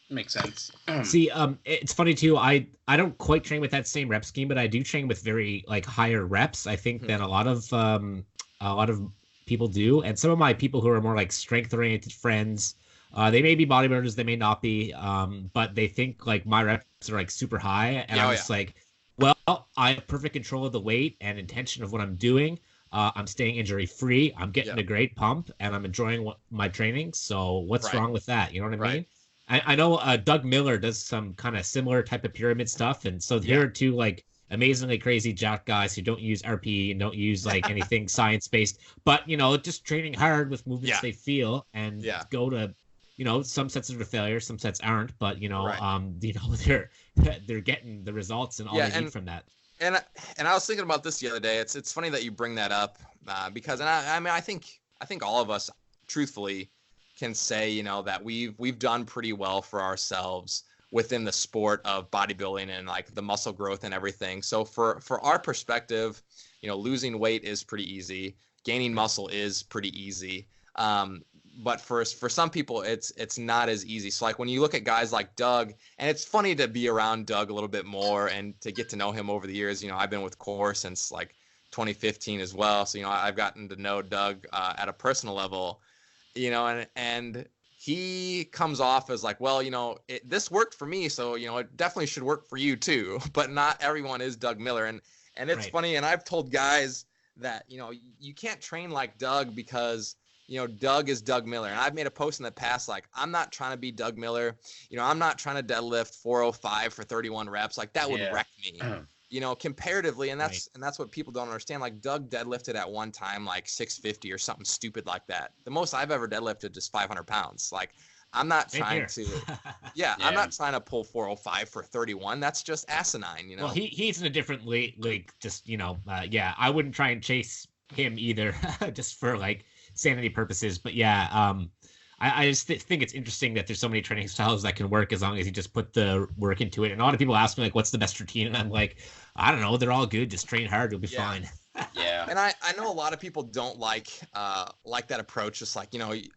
Makes sense. See, it's funny too. I don't quite train with that same rep scheme, but I do train with very like higher reps, I think, than a lot of people do. And some of my people who are more like strength oriented friends, they may be bodybuilders, they may not be, but they think like my reps are like super high, and I'm just like, well, I have perfect control of the weight and intention of what I'm doing. I'm staying injury free. I'm getting a great pump, and I'm enjoying my training. So what's wrong with that? You know what I mean? I know Doug Miller does some kind of similar type of pyramid stuff, and so here are two like amazingly crazy jack guys who don't use RPE and don't use like anything science based, but just training hard with movements they feel, and go to some sets are a failure, some sets aren't, but they're getting the results and all they need from that. And I was thinking about this the other day. It's funny that you bring that up because I think all of us truthfully can say that we've done pretty well for ourselves within the sport of bodybuilding and like the muscle growth and everything. So for our perspective, losing weight is pretty easy. Gaining muscle is pretty easy. but for some people, it's not as easy. So like when you look at guys like Doug, and it's funny to be around Doug a little bit more and to get to know him over the years. I've been with Core since like 2015 as well. So, I've gotten to know Doug at a personal level, and he comes off as like, well, this worked for me, so, it definitely should work for you too. But not everyone is Doug Miller. And it's Right. funny. And I've told guys that, you can't train like Doug because, Doug is Doug Miller. And I've made a post in the past, like, I'm not trying to be Doug Miller. I'm not trying to deadlift 405 for 31 reps. Like that would wreck me. Comparatively, and that's what people don't understand. Like Doug deadlifted at one time like 650 or something stupid like that. The most I've ever deadlifted is 500 pounds. Like I'm not trying to, I'm not trying to pull 405 for 31. That's just asinine, Well, he's in a different league. Just I wouldn't try and chase him either, just for like sanity purposes. But I just think it's interesting that there's so many training styles that can work as long as you just put the work into it. And a lot of people ask me, like, what's the best routine? And I'm like, I don't know. They're all good. Just train hard. You'll be fine. Yeah. And I know a lot of people don't like that approach. Just like,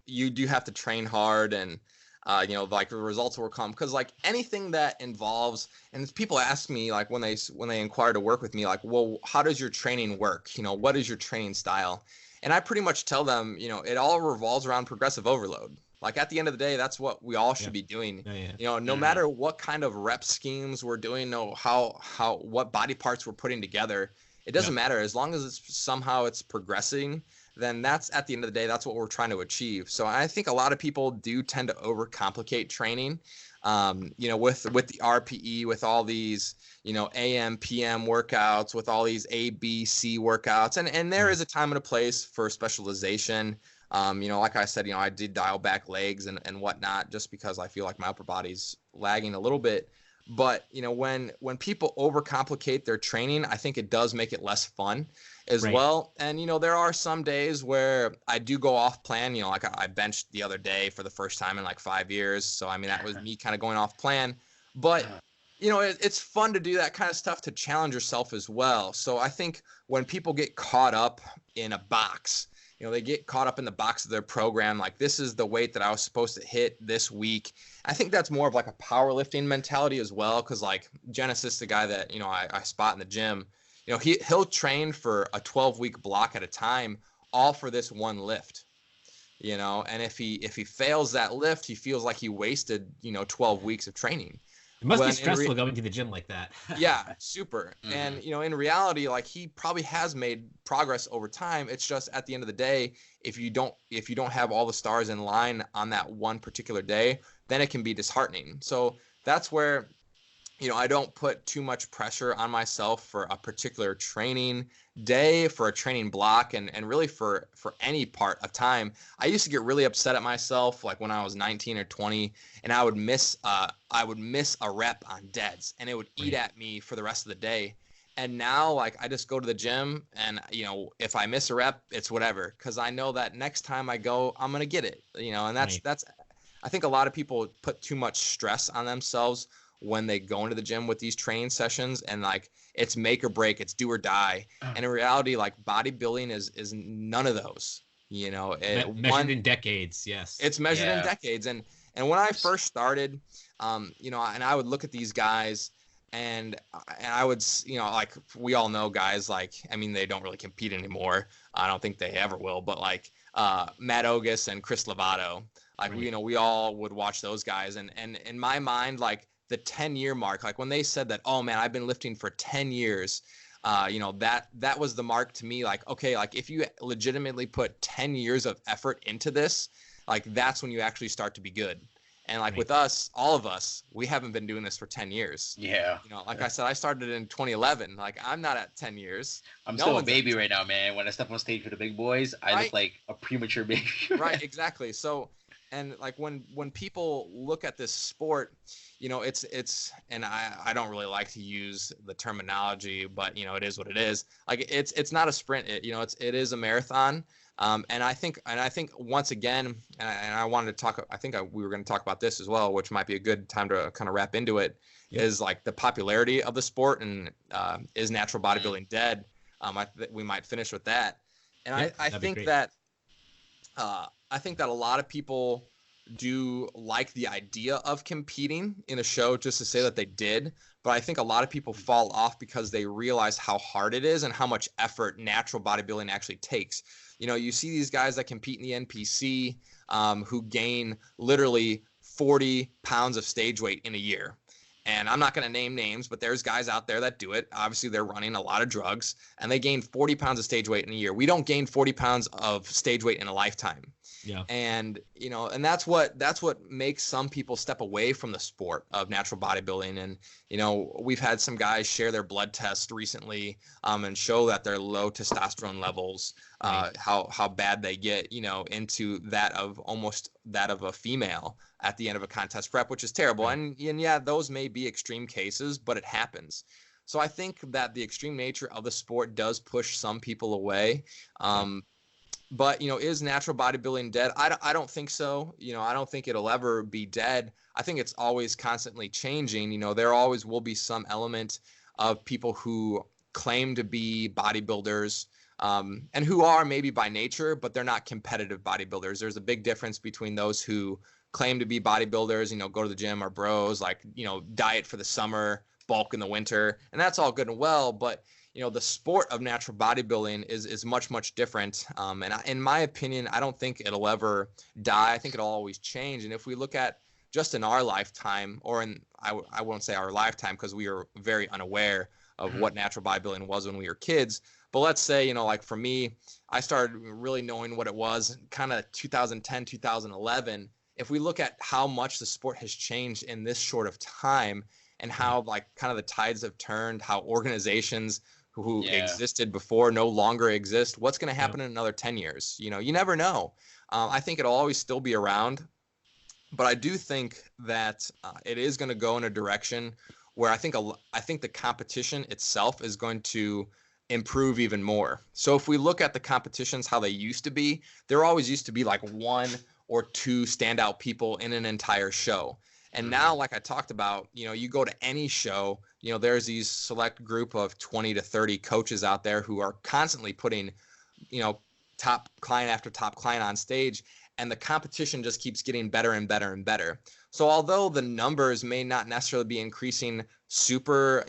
you do have to train hard and, like the results will come. Because like anything that involves, and people ask me like when they inquire to work with me, like, well, how does your training work? What is your training style? And I pretty much tell them, it all revolves around progressive overload. Like at the end of the day, that's what we all should be doing. No matter what kind of rep schemes we're doing, what body parts we're putting together, it doesn't matter. As long as it's progressing, then that's at the end of the day, that's what we're trying to achieve. So I think a lot of people do tend to overcomplicate training. With the RPE, with all these, AM, PM workouts, with all these A, B, C workouts. And there is a time and a place for specialization. Like I said, I did dial back legs and whatnot, just because I feel like my upper body's lagging a little bit. But, when people overcomplicate their training, I think it does make it less fun as well. And, there are some days where I do go off plan, like I benched the other day for the first time in like 5 years. So, that was me kind of going off plan. But, it's fun to do that kind of stuff to challenge yourself as well. So I think when people get caught up in a box, they get caught up in the box of their program. Like, this is the weight that I was supposed to hit this week. I think that's more of like a powerlifting mentality as well. Cause like Genesis, the guy that, I spot in the gym, he'll train for a 12-week block at a time, all for this one lift, and if he fails that lift, he feels like he wasted, 12 weeks of training. It must be stressful going to the gym like that. Yeah, super. Mm-hmm. And, in reality, like he probably has made progress over time. It's just at the end of the day, if you don't have all the stars in line on that one particular day, then it can be disheartening. So that's where, I don't put too much pressure on myself for a particular training day, for a training block, and really for any part of time. I used to get really upset at myself, like when I was 19 or 20, and I would miss a rep on deads, and it would eat at me for the rest of the day. And now, like, I just go to the gym, and if I miss a rep, it's whatever, because I know that next time I go, I'm gonna get it. And that's I think a lot of people put too much stress on themselves when they go into the gym with these training sessions, and like it's make or break, it's do or die. And in reality, like bodybuilding is none of those, measured in decades. Yes. It's measured in decades. And when I first started, and I would look at these guys and I would, like we all know guys like, they don't really compete anymore. I don't think they ever will, but like Matt Ogus and Chris Lovato, like, we all would watch those guys. And in my mind, like, the 10-year mark, like when they said that, oh man, I've been lifting for 10 years, that was the mark to me. Like, okay, like if you legitimately put 10 years of effort into this, like that's when you actually start to be good. And like with us, all of us, we haven't been doing this for 10 years. Yeah. Like I said, I started in 2011. Like I'm not at 10 years. I'm still a baby right now, man. When I step on stage for the big boys, I look like a premature baby. Right, exactly. So, and like when people look at this sport, it's and I don't really like to use the terminology, but it is what it is. Like it's not a sprint. It is a marathon. And I think once again, and I wanted to talk. I think we were going to talk about this as well, which might be a good time to kind of wrap into it. Yep. Is like the popularity of the sport, and is natural bodybuilding dead? We might finish with that. And I think that I think that a lot of people do like the idea of competing in a show just to say that they did. But I think a lot of people fall off because they realize how hard it is and how much effort natural bodybuilding actually takes. You see these guys that compete in the NPC who gain literally 40 pounds of stage weight in a year. And I'm not going to name names, but there's guys out there that do it. Obviously, they're running a lot of drugs, and they gain 40 pounds of stage weight in a year. We don't gain 40 pounds of stage weight in a lifetime. Yeah. And and that's what makes some people step away from the sport of natural bodybuilding. And we've had some guys share their blood test recently and show that their low testosterone levels, how bad they get into that of almost that of a female at the end of a contest prep, which is terrible. Right. And yeah, those may be extreme cases, but it happens. So I think that the extreme nature of the sport does push some people away. But, is natural bodybuilding dead? I don't think so. I don't think it'll ever be dead. I think it's always constantly changing. There always will be some element of people who claim to be bodybuilders and who are maybe by nature, but they're not competitive bodybuilders. There's a big difference between those who claim to be bodybuilders, go to the gym, are bros, like, diet for the summer, bulk in the winter, and that's all good and well. But the sport of natural bodybuilding is much, much different. And in my opinion, I don't think it'll ever die. I think it'll always change. And if we look at just in our lifetime, or I won't say our lifetime because we are very unaware of what natural bodybuilding was when we were kids. But let's say, like for me, I started really knowing what it was kind of 2010, 2011. If we look at how much the sport has changed in this short of time and how kind of the tides have turned, how organizations who existed before no longer exist, what's going to happen in another 10 years? You never know. I think it'll always still be around, but I do think that it is going to go in a direction where I think the competition itself is going to improve even more. So if we look at the competitions, how they used to be, there always used to be like one or two standout people in an entire show. And now, like I talked about, you go to any show, there's these select group of 20 to 30 coaches out there who are constantly putting, top client after top client on stage, and the competition just keeps getting better and better and better. So although the numbers may not necessarily be increasing super,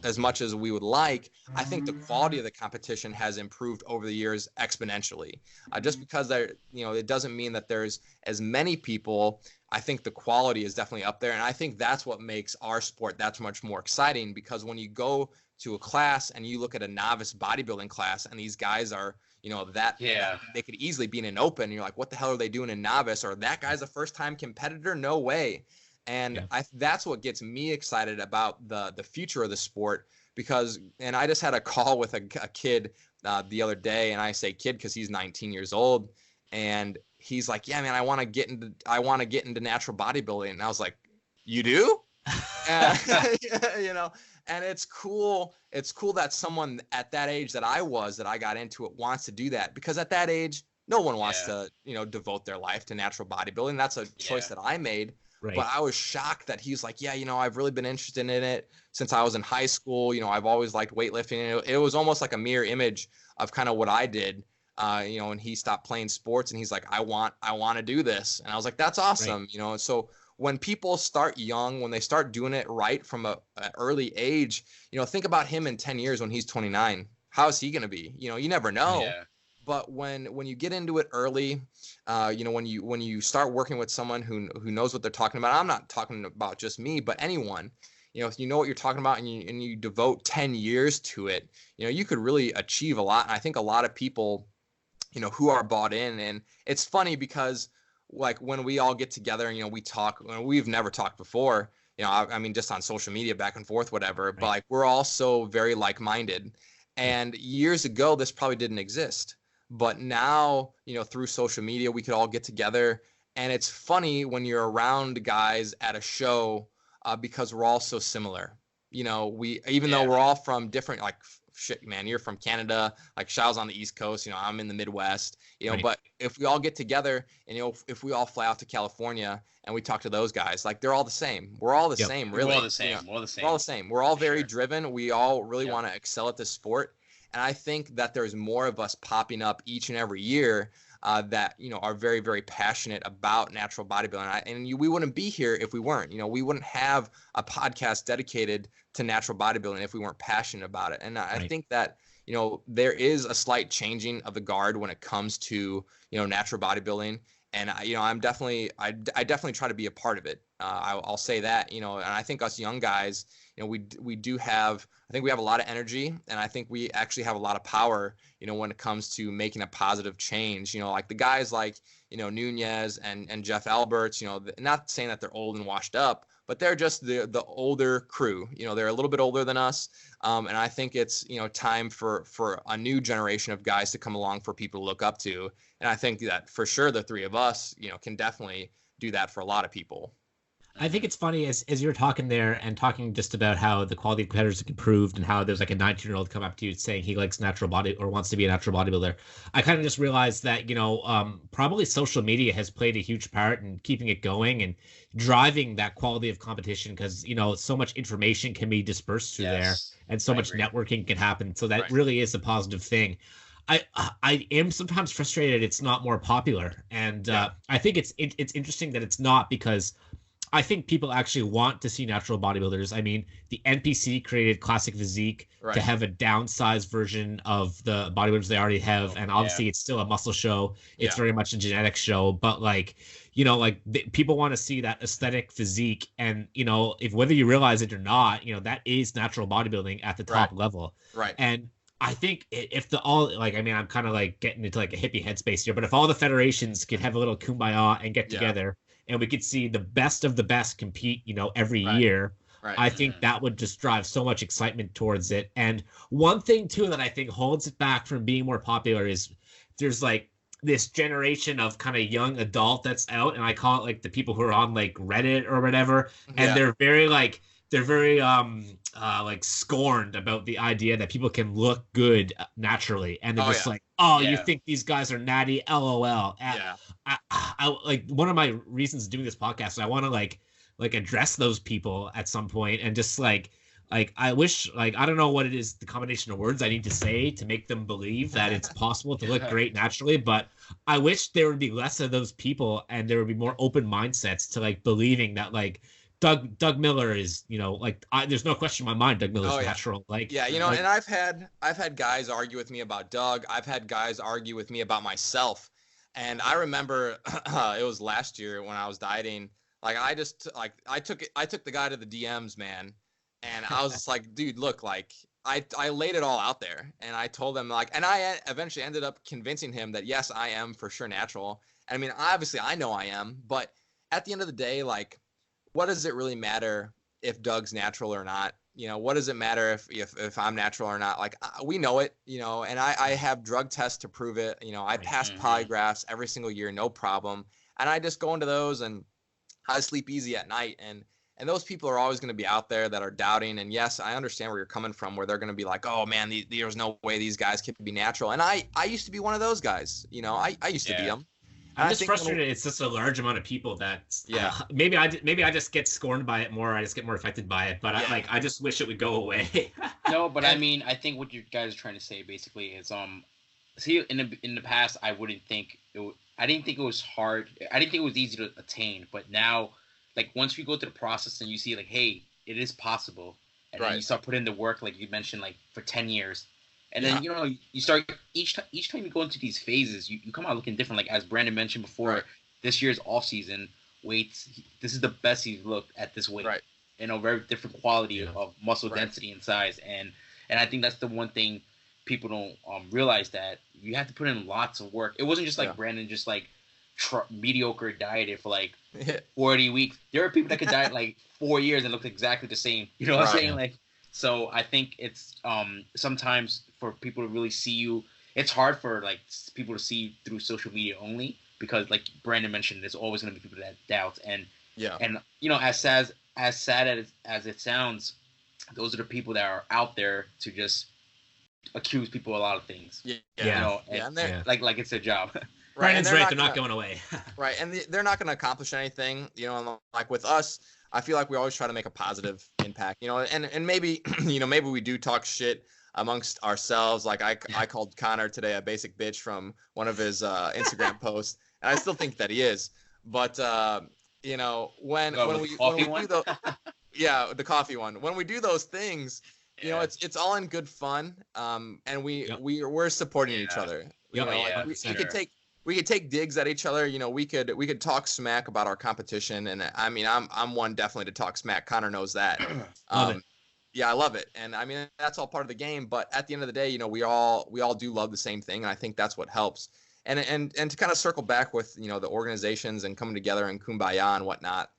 as much as we would like, I think the quality of the competition has improved over the years exponentially. Just because it doesn't mean that there's as many people. I think the quality is definitely up there. And I think that's what makes our sport that much more exciting, because when you go to a class and you look at a novice bodybuilding class and these guys are, they could easily be in an open. And you're like, what the hell are they doing in novice? Or that guy's a first time competitor? No way. And that's what gets me excited about the future of the sport, and I just had a call with a kid the other day, and I say kid because he's 19 years old, and he's like, yeah, man, I want to get into natural bodybuilding. And I was like, you do? And it's cool. It's cool that someone at that age that I got into it wants to do that, because at that age, no one wants to, devote their life to natural bodybuilding. That's a choice that I made. Right. But I was shocked that he's like, yeah, I've really been interested in it since I was in high school. I've always liked weightlifting. It was almost like a mirror image of kind of what I did. And he stopped playing sports and he's like, I want to do this. And I was like, that's awesome. Right. So when people start young, when they start doing it right from an early age, think about him in 10 years when he's 29. How is he going to be? You never know. Yeah. But when you get into it early, when you start working with someone who knows what they're talking about, I'm not talking about just me, but anyone, if you know what you're talking about and you devote 10 years to it, you could really achieve a lot. And I think a lot of people, who are bought in, and it's funny because like when we all get together and, we talk, we've never talked before, I mean, just on social media back and forth, whatever, right. But like, we're all so very like-minded. And years ago, this probably didn't exist. But now, through social media, we could all get together. And it's funny when you're around guys at a show because we're all so similar. Though we're all from different, like, shit, man, you're from Canada, like Shao's on the East Coast, I'm in the Midwest, right. But if we all get together and, if we all fly out to California and we talk to those guys, like they're all the same. We're all the same, really. We're all the same. We're all the same. We're all the same. We're all very driven. We all really want to excel at this sport. And I think that there's more of us popping up each and every year that, are very, very passionate about natural bodybuilding. We wouldn't be here if we weren't. We wouldn't have a podcast dedicated to natural bodybuilding if we weren't passionate about it. And I think that, there is a slight changing of the guard when it comes to, natural bodybuilding. And I definitely try to be a part of it. I'll say that, and I think us young guys, we do have, I think we have a lot of energy, and I think we actually have a lot of power, when it comes to making a positive change. Like the guys like, Nunez and Jeff Alberts, not saying that they're old and washed up, but they're just the older crew. They're a little bit older than us, and I think it's time for a new generation of guys to come along for people to look up to. And I think that for sure the three of us, can definitely do that for a lot of people. I think it's funny as you're talking there and talking just about how the quality of competitors have improved and how there's like a 19-year-old come up to you saying he likes natural body or wants to be a natural bodybuilder. I kind of just realized that, probably social media has played a huge part in keeping it going and driving that quality of competition because, so much information can be dispersed through there and so much networking can happen. So that really is a positive thing. I am sometimes frustrated it's not more popular. And I think it's interesting that it's not because I think people actually want to see natural bodybuilders. I mean, the NPC created Classic Physique to have a downsized version of the bodybuilders they already have. And obviously it's still a muscle show. It's very much a genetic show. But people want to see that aesthetic physique. And, if whether you realize it or not, that is natural bodybuilding at the top level. Right. And I think if I'm kind of like getting into like a hippie headspace here, but if all the federations could have a little kumbaya and get together and we could see the best of the best compete, every year, I think that would just drive so much excitement towards it. And one thing too that I think holds it back from being more popular is there's like this generation of kind of young adult that's out, and I call it like the people who are on like Reddit or whatever, and they're very like scorned about the idea that people can look good naturally, and they're you think these guys are natty, lol. I like one of my reasons doing this podcast is I want to like address those people at some point and just like I wish I don't know what it is, the combination of words I need to say to make them believe that it's possible to look great naturally, but I wish there would be less of those people and there would be more open mindsets to like believing that like Doug Miller is, there's no question in my mind Doug Miller's natural. And I've had guys argue with me about Doug. I've had guys argue with me about myself. And I remember it was last year when I was dieting. Like I took the guy to the DMs, man. And I was just like, dude, look, like I laid it all out there, and I told him and I eventually ended up convincing him that yes, I am for sure natural. And I mean, obviously I know I am, but at the end of the day, like, what does it really matter if Doug's natural or not? What does it matter if I'm natural or not? Like, we know it, and I have drug tests to prove it. I pass polygraphs every single year, no problem. And I just go into those and I sleep easy at night. And those people are always going to be out there that are doubting. And yes, I understand where you're coming from, where they're going to be like, oh man, there's no way these guys can be natural. And I used to be one of those guys, I used to be them. I'm just frustrated. It's just a large amount of people that maybe I just get scorned by it more. I just get more affected by it. But I just wish it would go away. No, but I mean, I think what you guys are trying to say basically is see, in the past I didn't think it was hard. I didn't think it was easy to attain. But now, like once we go through the process and you see like, hey, it is possible, and then you start putting in the work, like you mentioned, like for 10 years. And then, you start each time you go into these phases, you come out looking different. Like as Brandon mentioned before, this year's off season weights, this is the best he's looked at this weight. Right. Very different quality of muscle density and size. And I think that's the one thing people don't realize, that you have to put in lots of work. It wasn't just like Brandon just like mediocre dieted for like 40 weeks. There are people that could diet like 4 years and look exactly the same. You know what I'm saying? Like, so I think it's sometimes for people to really see you, it's hard for like people to see through social media only, because like Brandon mentioned, there's always going to be people that doubt. And as sad as it sounds, those are the people that are out there to just accuse people of a lot of things. Like it's their job. Brandon's right, they're not going away. Right, and they're not going to accomplish anything. And like with us, I feel like we always try to make a positive impact. And maybe maybe we do talk shit amongst ourselves. Like I called Connor today a basic bitch from one of his Instagram posts, and I still think that he is. But you know, when we do the the coffee one, when we do those things, you know, it's all in good fun. And we're supporting each other. You know, like we could take digs at each other. You know, we could talk smack about our competition. And I mean, I'm one definitely to talk smack. Connor knows that. Yeah, I love it. And I mean, that's all part of the game. But at the end of the day, you know, we all do love the same thing. And I think that's what helps. And to kind of circle back with, you know, the organizations and coming together and kumbaya and whatnot,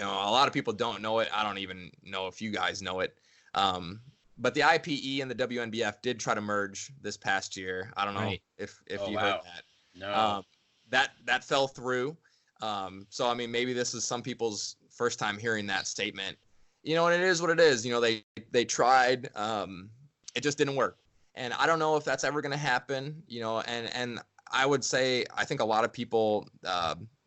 you know, a lot of people don't know it. I don't even know if you guys know it. But the IPE and the WNBF did try to merge this past year. I don't know if you heard that. No. That fell through. So I mean, maybe this is some people's first time hearing that statement. You know, and it is what it is. You know, they tried. It just didn't work. And I don't know if that's ever going to happen. You know, and I would say I think a lot of people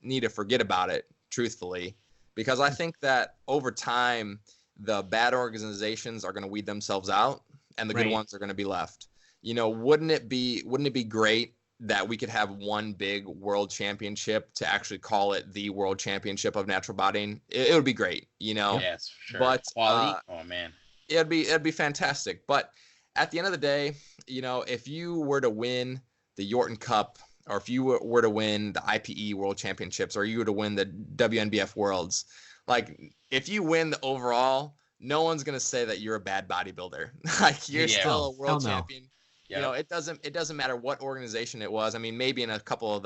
need to forget about it, truthfully, because I think that over time the bad organizations are going to weed themselves out, and the good ones are going to be left. You know, wouldn't it be great that we could have one big world championship to actually call it the World Championship of Natural Bodying? It would be great, you know. Yes, for sure. But quality, oh man, it'd be fantastic. But at the end of the day, you know, if you were to win the Yorton Cup, or if you were to win the IPE World Championships, or you were to win the WNBF Worlds, like if you win the overall, no one's gonna say that you're a bad bodybuilder. Like you're still a world champion. Yep. You know, it doesn't matter what organization it was. I mean, maybe in a couple of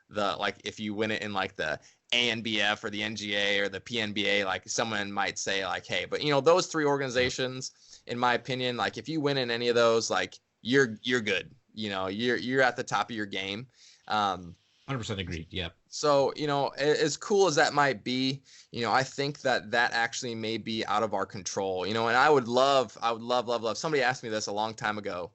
the like if you win it in like the ANBF or the NGA or the PNBA, like someone might say like, hey, but you know, those three organizations, in my opinion, like if you win in any of those, like you're good. You know, you're at the top of your game. 100% agreed. Yeah. So, you know, as cool as that might be, you know, I think that actually may be out of our control, you know, and I would love. Somebody asked me this a long time ago.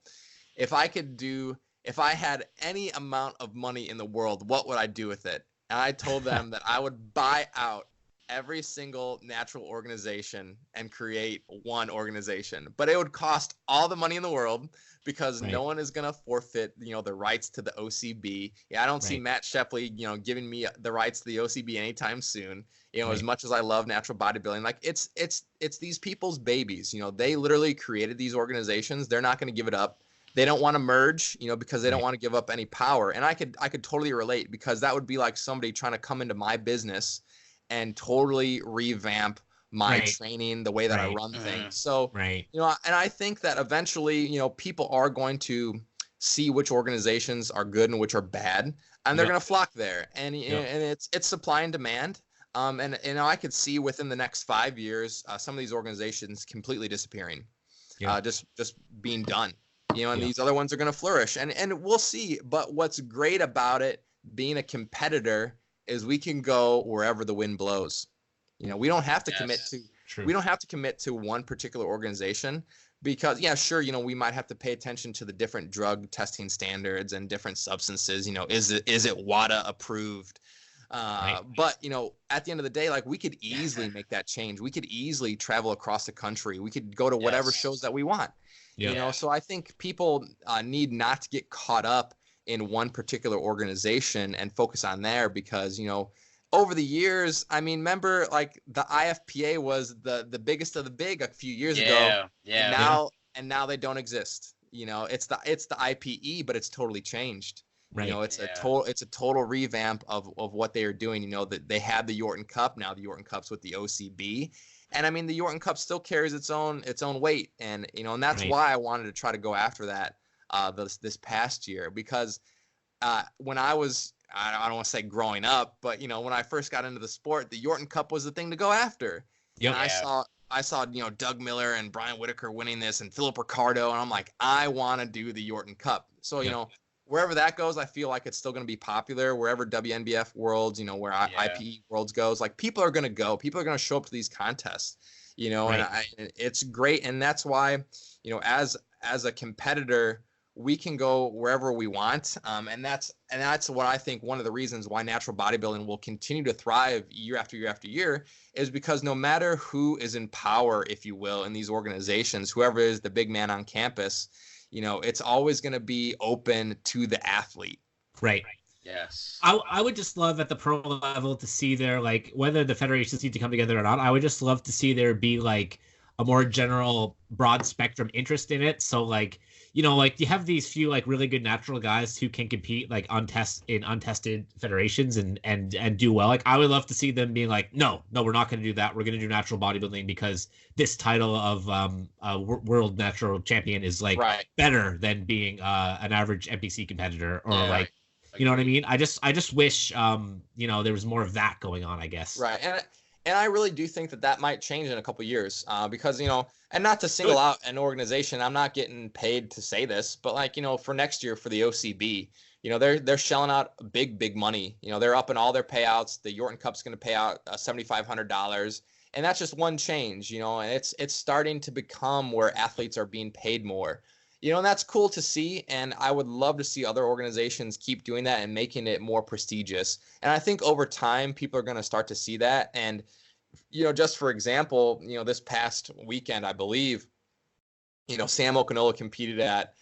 If I had any amount of money in the world, what would I do with it? And I told them that I would buy out every single natural organization and create one organization, but it would cost all the money in the world because no one is going to forfeit, you know, the rights to the OCB. Yeah, I don't see Matt Shepley, you know, giving me the rights to the OCB anytime soon. You know, as much as I love natural bodybuilding, like it's these people's babies. You know, they literally created these organizations. They're not going to give it up. They don't want to merge, you know, because they don't want to give up any power. And I could totally relate, because that would be like somebody trying to come into my business and totally revamp my training, the way that I run things. So, you know, and I think that eventually, you know, people are going to see which organizations are good and which are bad, and they're going to flock there. And and it's supply and demand. And you know, I could see within the next 5 years, some of these organizations completely disappearing, just being done. You know, and these other ones are going to flourish, and we'll see. But what's great about it being a competitor is we can go wherever the wind blows. You know, we don't have to commit to one particular organization, because sure, you know, we might have to pay attention to the different drug testing standards and different substances. You know, is it WADA approved? But you know, at the end of the day, like we could easily make that change. We could easily travel across the country. We could go to whatever shows that we want. You know, so I think people need not to get caught up in one particular organization and focus on there, because, you know, over the years, I mean, remember like the IFPA was the biggest of the big a few years ago. And now they don't exist. You know, it's the IPE, but it's totally changed. You know, it's a total revamp of what they are doing. You know, that they had the Yorton Cup, now the Yorton Cup's with the OCB. And I mean, the Yorton Cup still carries its own weight, and you know, and that's why I wanted to try to go after that this past year, because when I was, I don't want to say growing up, but you know, when I first got into the sport, the Yorton Cup was the thing to go after. And I saw you know, Doug Miller and Brian Whitaker winning this, and Philip Ricardo, and I'm like, I want to do the Yorton Cup. So you know, wherever that goes, I feel like it's still going to be popular. Wherever WNBF Worlds, you know, where IPE Worlds goes, like people are going to go. People are going to show up to these contests, you know, and it's great. And that's why, you know, as a competitor, we can go wherever we want. And that's what I think one of the reasons why natural bodybuilding will continue to thrive year after year after year is because no matter who is in power, if you will, in these organizations, whoever is the big man on campus, it's always going to be open to the athlete. Right. Yes. I would just love at the pro level to see there, like, whether the federations need to come together or not, I would just love to see there be like a more general broad spectrum interest in it. So like, like you have these few like really good natural guys who can compete like in untested federations and do well. Like I would love to see them being like, no, we're not going to do that. We're going to do natural bodybuilding because this title of world natural champion is like better than being an average NPC competitor or like. You know what I mean? I just wish, there was more of that going on, I guess. Right. And I really do think that might change in a couple of years because, and not to single out an organization, I'm not getting paid to say this, but like, for next year for the OCB, they're shelling out big money. They're upping all their payouts. The Yorton Cup's going to pay out $7,500. And that's just one change, and it's starting to become where athletes are being paid more. And that's cool to see. And I would love to see other organizations keep doing that and making it more prestigious. And I think over time, people are going to start to see that. And, just for example, this past weekend, I believe, Sam Okinola competed at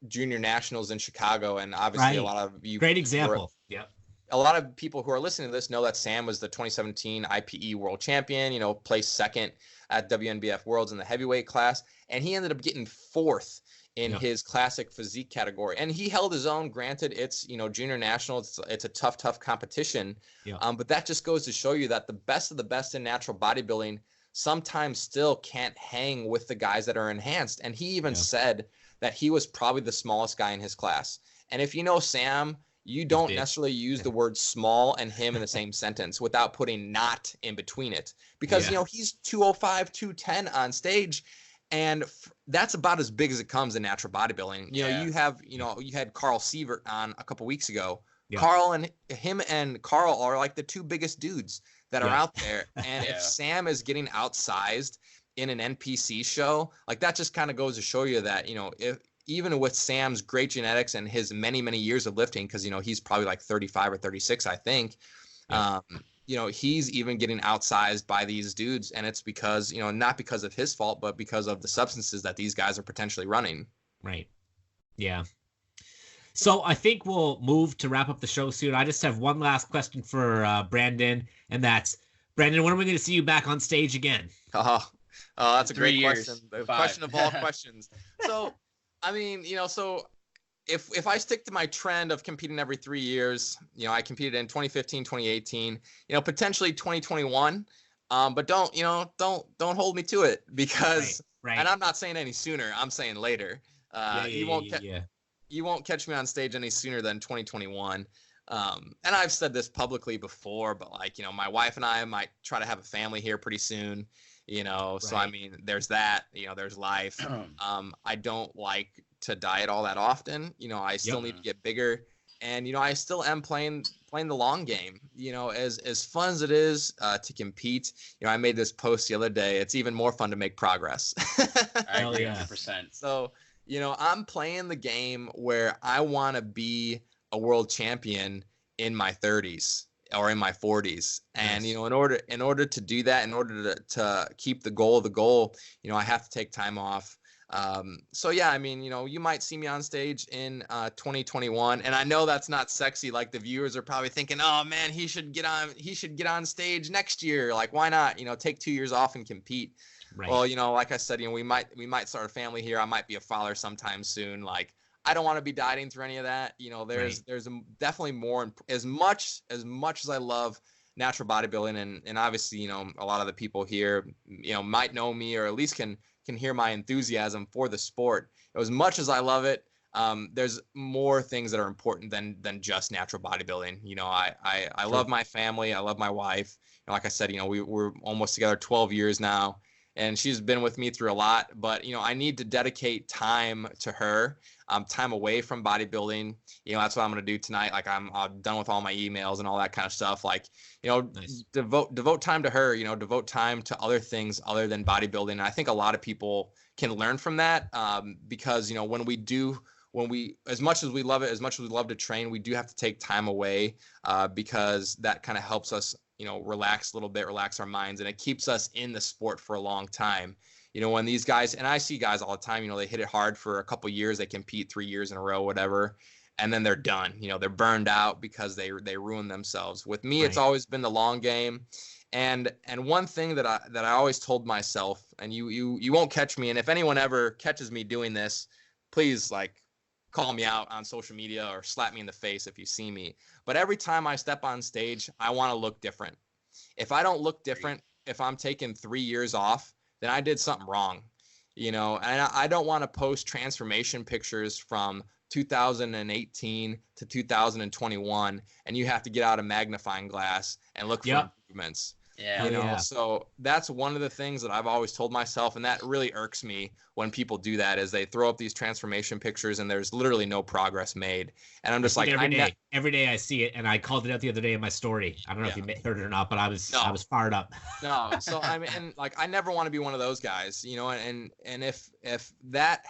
junior nationals in Chicago. And obviously a lot of you. Great example. Yeah. A lot of people who are listening to this know that Sam was the 2017 IPE world champion, placed second at WNBF Worlds in the heavyweight class. And he ended up getting fourth in his classic physique category. And he held his own. Granted, it's, junior national. It's a tough competition. Yeah. But that just goes to show you that the best of the best in natural bodybuilding sometimes still can't hang with the guys that are enhanced. And he even said that he was probably the smallest guy in his class. And if you know Sam, you don't necessarily use the word small and him in the same sentence without putting not in between it. Because, he's 205, 210 on stage. And that's about as big as it comes in natural bodybuilding. You have, you had Carl Sievert on a couple weeks ago. Yeah. Carl are like the two biggest dudes that are out there. And if Sam is getting outsized in an NPC show, like that just kind of goes to show you that, if even with Sam's great genetics and his many, many years of lifting, because, he's probably like 35 or 36, I think, he's even getting outsized by these dudes. And it's because, not because of his fault, but because of the substances that these guys are potentially running. Right. Yeah. So I think we'll move to wrap up the show soon. I just have one last question for Brandon, and that's, Brandon, when are we going to see you back on stage again? Oh, that's a great question. The question of all questions. So, I mean, so if I stick to my trend of competing every 3 years, I competed in 2015, 2018, potentially 2021, but don't hold me to it because, and I'm not saying any sooner, I'm saying later. You won't catch me on stage any sooner than 2021. And I've said this publicly before, but like, my wife and I might try to have a family here pretty soon. So I mean, there's that, there's life. I don't like to diet all that often. I still need to get bigger, and I still am playing the long game. As fun as it is to compete. I made this post the other day. It's even more fun to make progress. I agree 100%. So I'm playing the game where I want to be a world champion in my 30s. Or in my 40s. And, in order to do that, in order to keep the goal, I have to take time off. So yeah, I mean, you might see me on stage in 2021, and I know that's not sexy. Like the viewers are probably thinking, oh man, he should get on stage next year. Like, why not, take 2 years off and compete. Right. Well, like I said, we might start a family here. I might be a father sometime soon. Like, I don't want to be dieting through any of that. There's definitely more. As much as I love natural bodybuilding, and obviously, a lot of the people here, might know me or at least can hear my enthusiasm for the sport. As much as I love it, there's more things that are important than just natural bodybuilding. I love my family. I love my wife. Like I said, we're almost together 12 years now. and she's been with me through a lot, but, I need to dedicate time to her, time away from bodybuilding. That's what I'm going to do tonight. Like I'm done with all my emails and all that kind of stuff. Like, Nice. devote time to her, devote time to other things other than bodybuilding. And I think a lot of people can learn from that, because, when we, as much as we love it, as much as we love to train, we do have to take time away, because that kind of helps us, relax a little bit, relax our minds, and it keeps us in the sport for a long time. When these guys, and I see guys all the time, they hit it hard for a couple years, they compete 3 years in a row, whatever, and then they're done. They're burned out because they ruin themselves. With me, It's always been the long game. And one thing that I always told myself, and you won't catch me, and if anyone ever catches me doing this, please call me out on social media or slap me in the face if you see me. But every time I step on stage, I want to look different. If I don't look different, if I'm taking 3 years off, then I did something wrong, and I don't want to post transformation pictures from 2018 to 2021, and you have to get out a magnifying glass and look for improvements. Yeah. So that's one of the things that I've always told myself, and that really irks me when people do that, is they throw up these transformation pictures and there's literally no progress made. And I'm just like, every day I see it, and I called it out the other day in my story. I don't know if you heard it or not, but I was fired up. No, so I mean, and I never want to be one of those guys, and if that,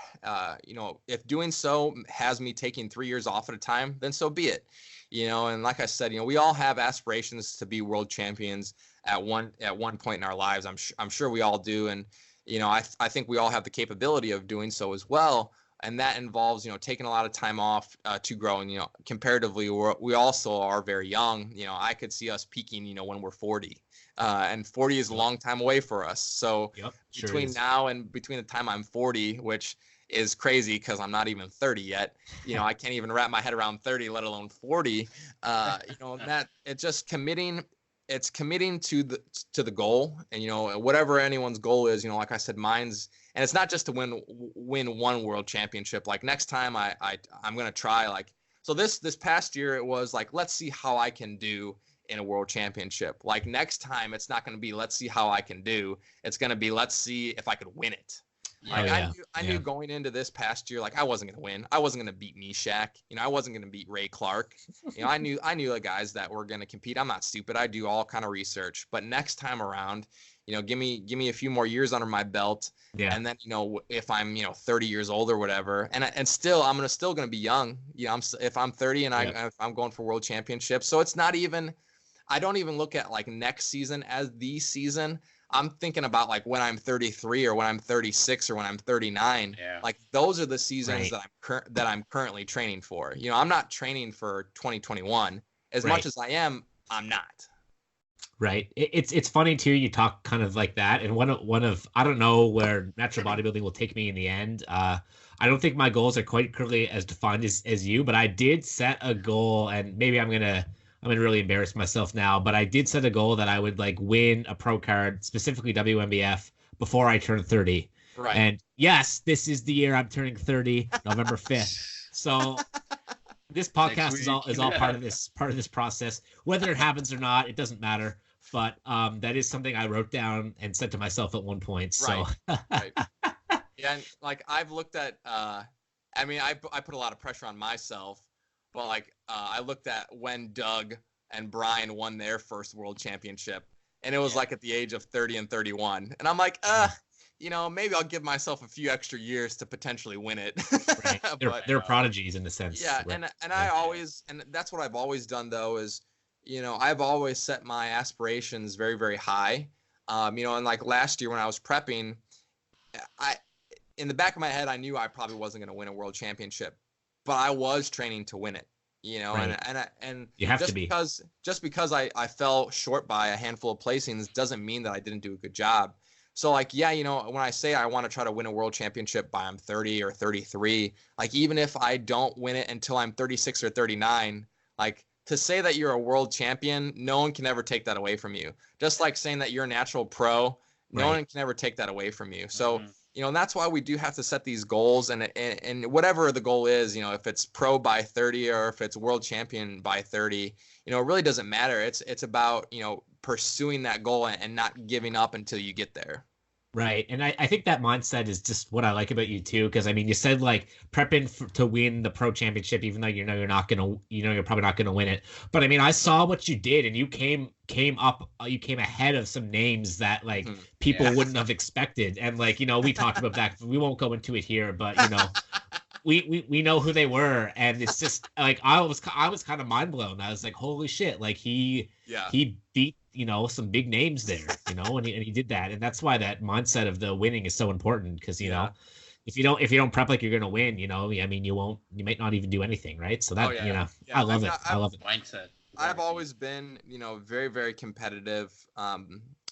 if doing so has me taking 3 years off at a time, then so be it. And like I said, we all have aspirations to be world champions at one point in our lives. I'm sure we all do. And, I think we all have the capability of doing so as well. And that involves, taking a lot of time off to grow. And, comparatively, we also are very young. I could see us peaking, when we're 40. And 40 is a long time away for us. So between now and between the time I'm 40, which is crazy because I'm not even 30 yet. I can't even wrap my head around 30, let alone 40. That it's just committing. It's committing to the goal, and whatever anyone's goal is. Like I said, mine's, and it's not just to win one world championship. Like next time, I'm gonna try. So this past year, it was let's see how I can do in a world championship. Like next time, it's not gonna be let's see how I can do. It's gonna be let's see if I could win it. I knew going into this past year, I wasn't going to win. I wasn't going to beat Meshach. I wasn't going to beat Ray Clark. I knew the guys that were going to compete. I'm not stupid. I do all kind of research. But next time around, give me a few more years under my belt. Yeah. And then, if I'm, 30 years old or whatever, and still, I'm still going to be young. If I'm 30 and if I'm going for world championships. So it's not even, I don't even look at next season as the season. I'm thinking about when I'm 33 or when I'm 36 or when I'm 39. Yeah. Those are the seasons that I'm currently training for. I'm not training for 2021 as much as I am. I'm not. Right. It's funny too. You talk kind of like that, and one of I don't know where natural bodybuilding will take me in the end. I don't think my goals are quite clearly as defined as you, but I did set a goal, and maybe I'm gonna really embarrass myself now, but I did set a goal that I would win a pro card, specifically WMBF, before I turn 30. Right. And yes, this is the year I'm turning 30, November 5th. So this podcast is all part of this process. Whether it happens or not, it doesn't matter. But that is something I wrote down and said to myself at one point. So right. Yeah, and I've looked at I put a lot of pressure on myself. But I looked at when Doug and Brian won their first world championship, and it was at the age of 30 and 31. And I'm like, maybe I'll give myself a few extra years to potentially win it. Right. They're prodigies in a sense. Yeah, right. and I always, and that's what I've always done though, is, I've always set my aspirations very, very high. And last year when I was prepping, in the back of my head, I knew I probably wasn't going to win a world championship. But I was training to win it, right. and you have to be. Just because I fell short by a handful of placings doesn't mean that I didn't do a good job. So when I say I want to try to win a world championship by I'm 30 or 33, even if I don't win it until I'm 36 or 39, to say that you're a world champion, no one can ever take that away from you. Just like saying that you're a natural pro, no one can ever take that away from you. So. Mm-hmm. And that's why we do have to set these goals, and whatever the goal is, if it's pro by 30 or if it's world champion by 30, it really doesn't matter. It's about, pursuing that goal and not giving up until you get there. Right. And I think that mindset is just what I like about you too. Cause I mean, you said like prepping to win the pro championship, even though you're not going to, you're probably not going to win it. But I mean, I saw what you did and you came up, you came ahead of some names that like people wouldn't have expected. And like, we talked about that. We won't go into it here, but we know who they were. And it's just like, I was kind of mind blown. I was like, holy shit. Like he beat, some big names there, and he did that. And that's why that mindset of the winning is so important. Cause if you don't prep like you're going to win, I mean, you might not even do anything. Right. So that, I love it. I love it. Mindset. I've always been, very, very competitive,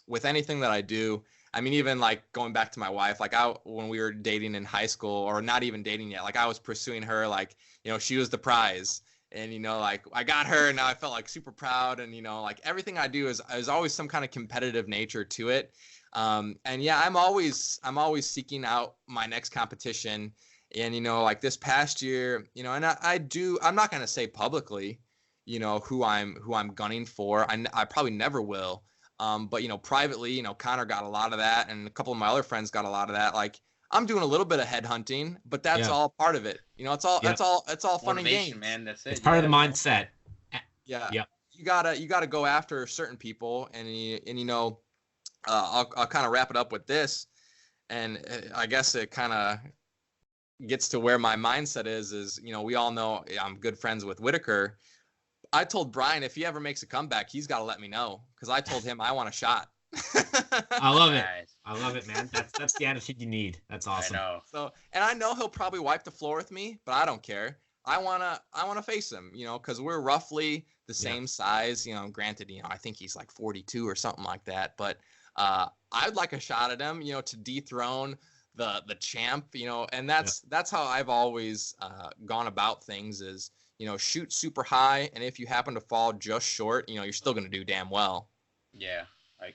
with anything that I do. I mean, even like going back to my wife, like when we were dating in high school, or not even dating yet, like I was pursuing her, like, she was the prize. And, like I got her and now I felt like super proud. And, like everything I do is always some kind of competitive nature to it. And yeah, I'm always seeking out my next competition. And, like this past year, and I'm not going to say publicly, who I'm gunning for. I probably never will. But, privately, Connor got a lot of that. And a couple of my other friends got a lot of that. Like, I'm doing a little bit of headhunting, but that's all part of it. It's all fun and games, man. That's it. It's part of the mindset. Yeah. Yep. You gotta go after certain people, and I'll kind of wrap it up with this, and I guess it kind of gets to where my mindset is we all know I'm good friends with Whitaker. I told Brian if he ever makes a comeback, he's got to let me know, because I told him I want a shot. I love it. I love it, man. That's the attitude you need. That's awesome. I know. So, and I know he'll probably wipe the floor with me, but I don't care. I wanna face him, because we're roughly the same size. Granted, I think he's like 42 or something like that. But I'd like a shot at him, to dethrone the champ, and that's how I've always gone about things. Is shoot super high, and if you happen to fall just short, you're still gonna do damn well. Yeah.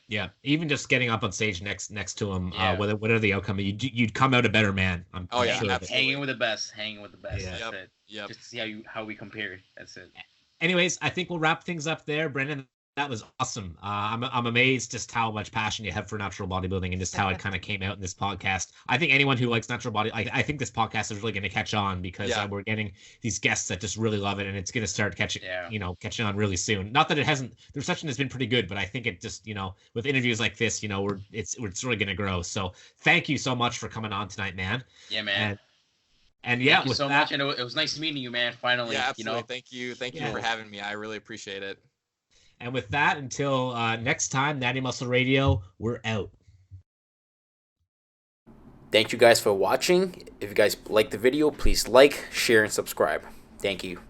Yeah, even just getting up on stage next to him, whatever the outcome, you'd come out a better man. Sure hanging with the best. Yeah. That's it. Yep. Just to see how we compared. That's it. Anyways, I think we'll wrap things up there, Brendan. That was awesome. I'm amazed just how much passion you have for natural bodybuilding and just how it kind of came out in this podcast. I think anyone who likes natural body, I think this podcast is really going to catch on, because we're getting these guests that just really love it, and it's going to start catching on really soon. Not that it hasn't. The reception has been pretty good, but I think it just, with interviews like this, it's really going to grow. So thank you so much for coming on tonight, man. Yeah, man. And thank you so much, and it was nice meeting you, man. Finally, yeah, absolutely. Thank you for having me. I really appreciate it. And with that, until next time, Natty Muscle Radio, we're out. Thank you guys for watching. If you guys like the video, please like, share, and subscribe. Thank you.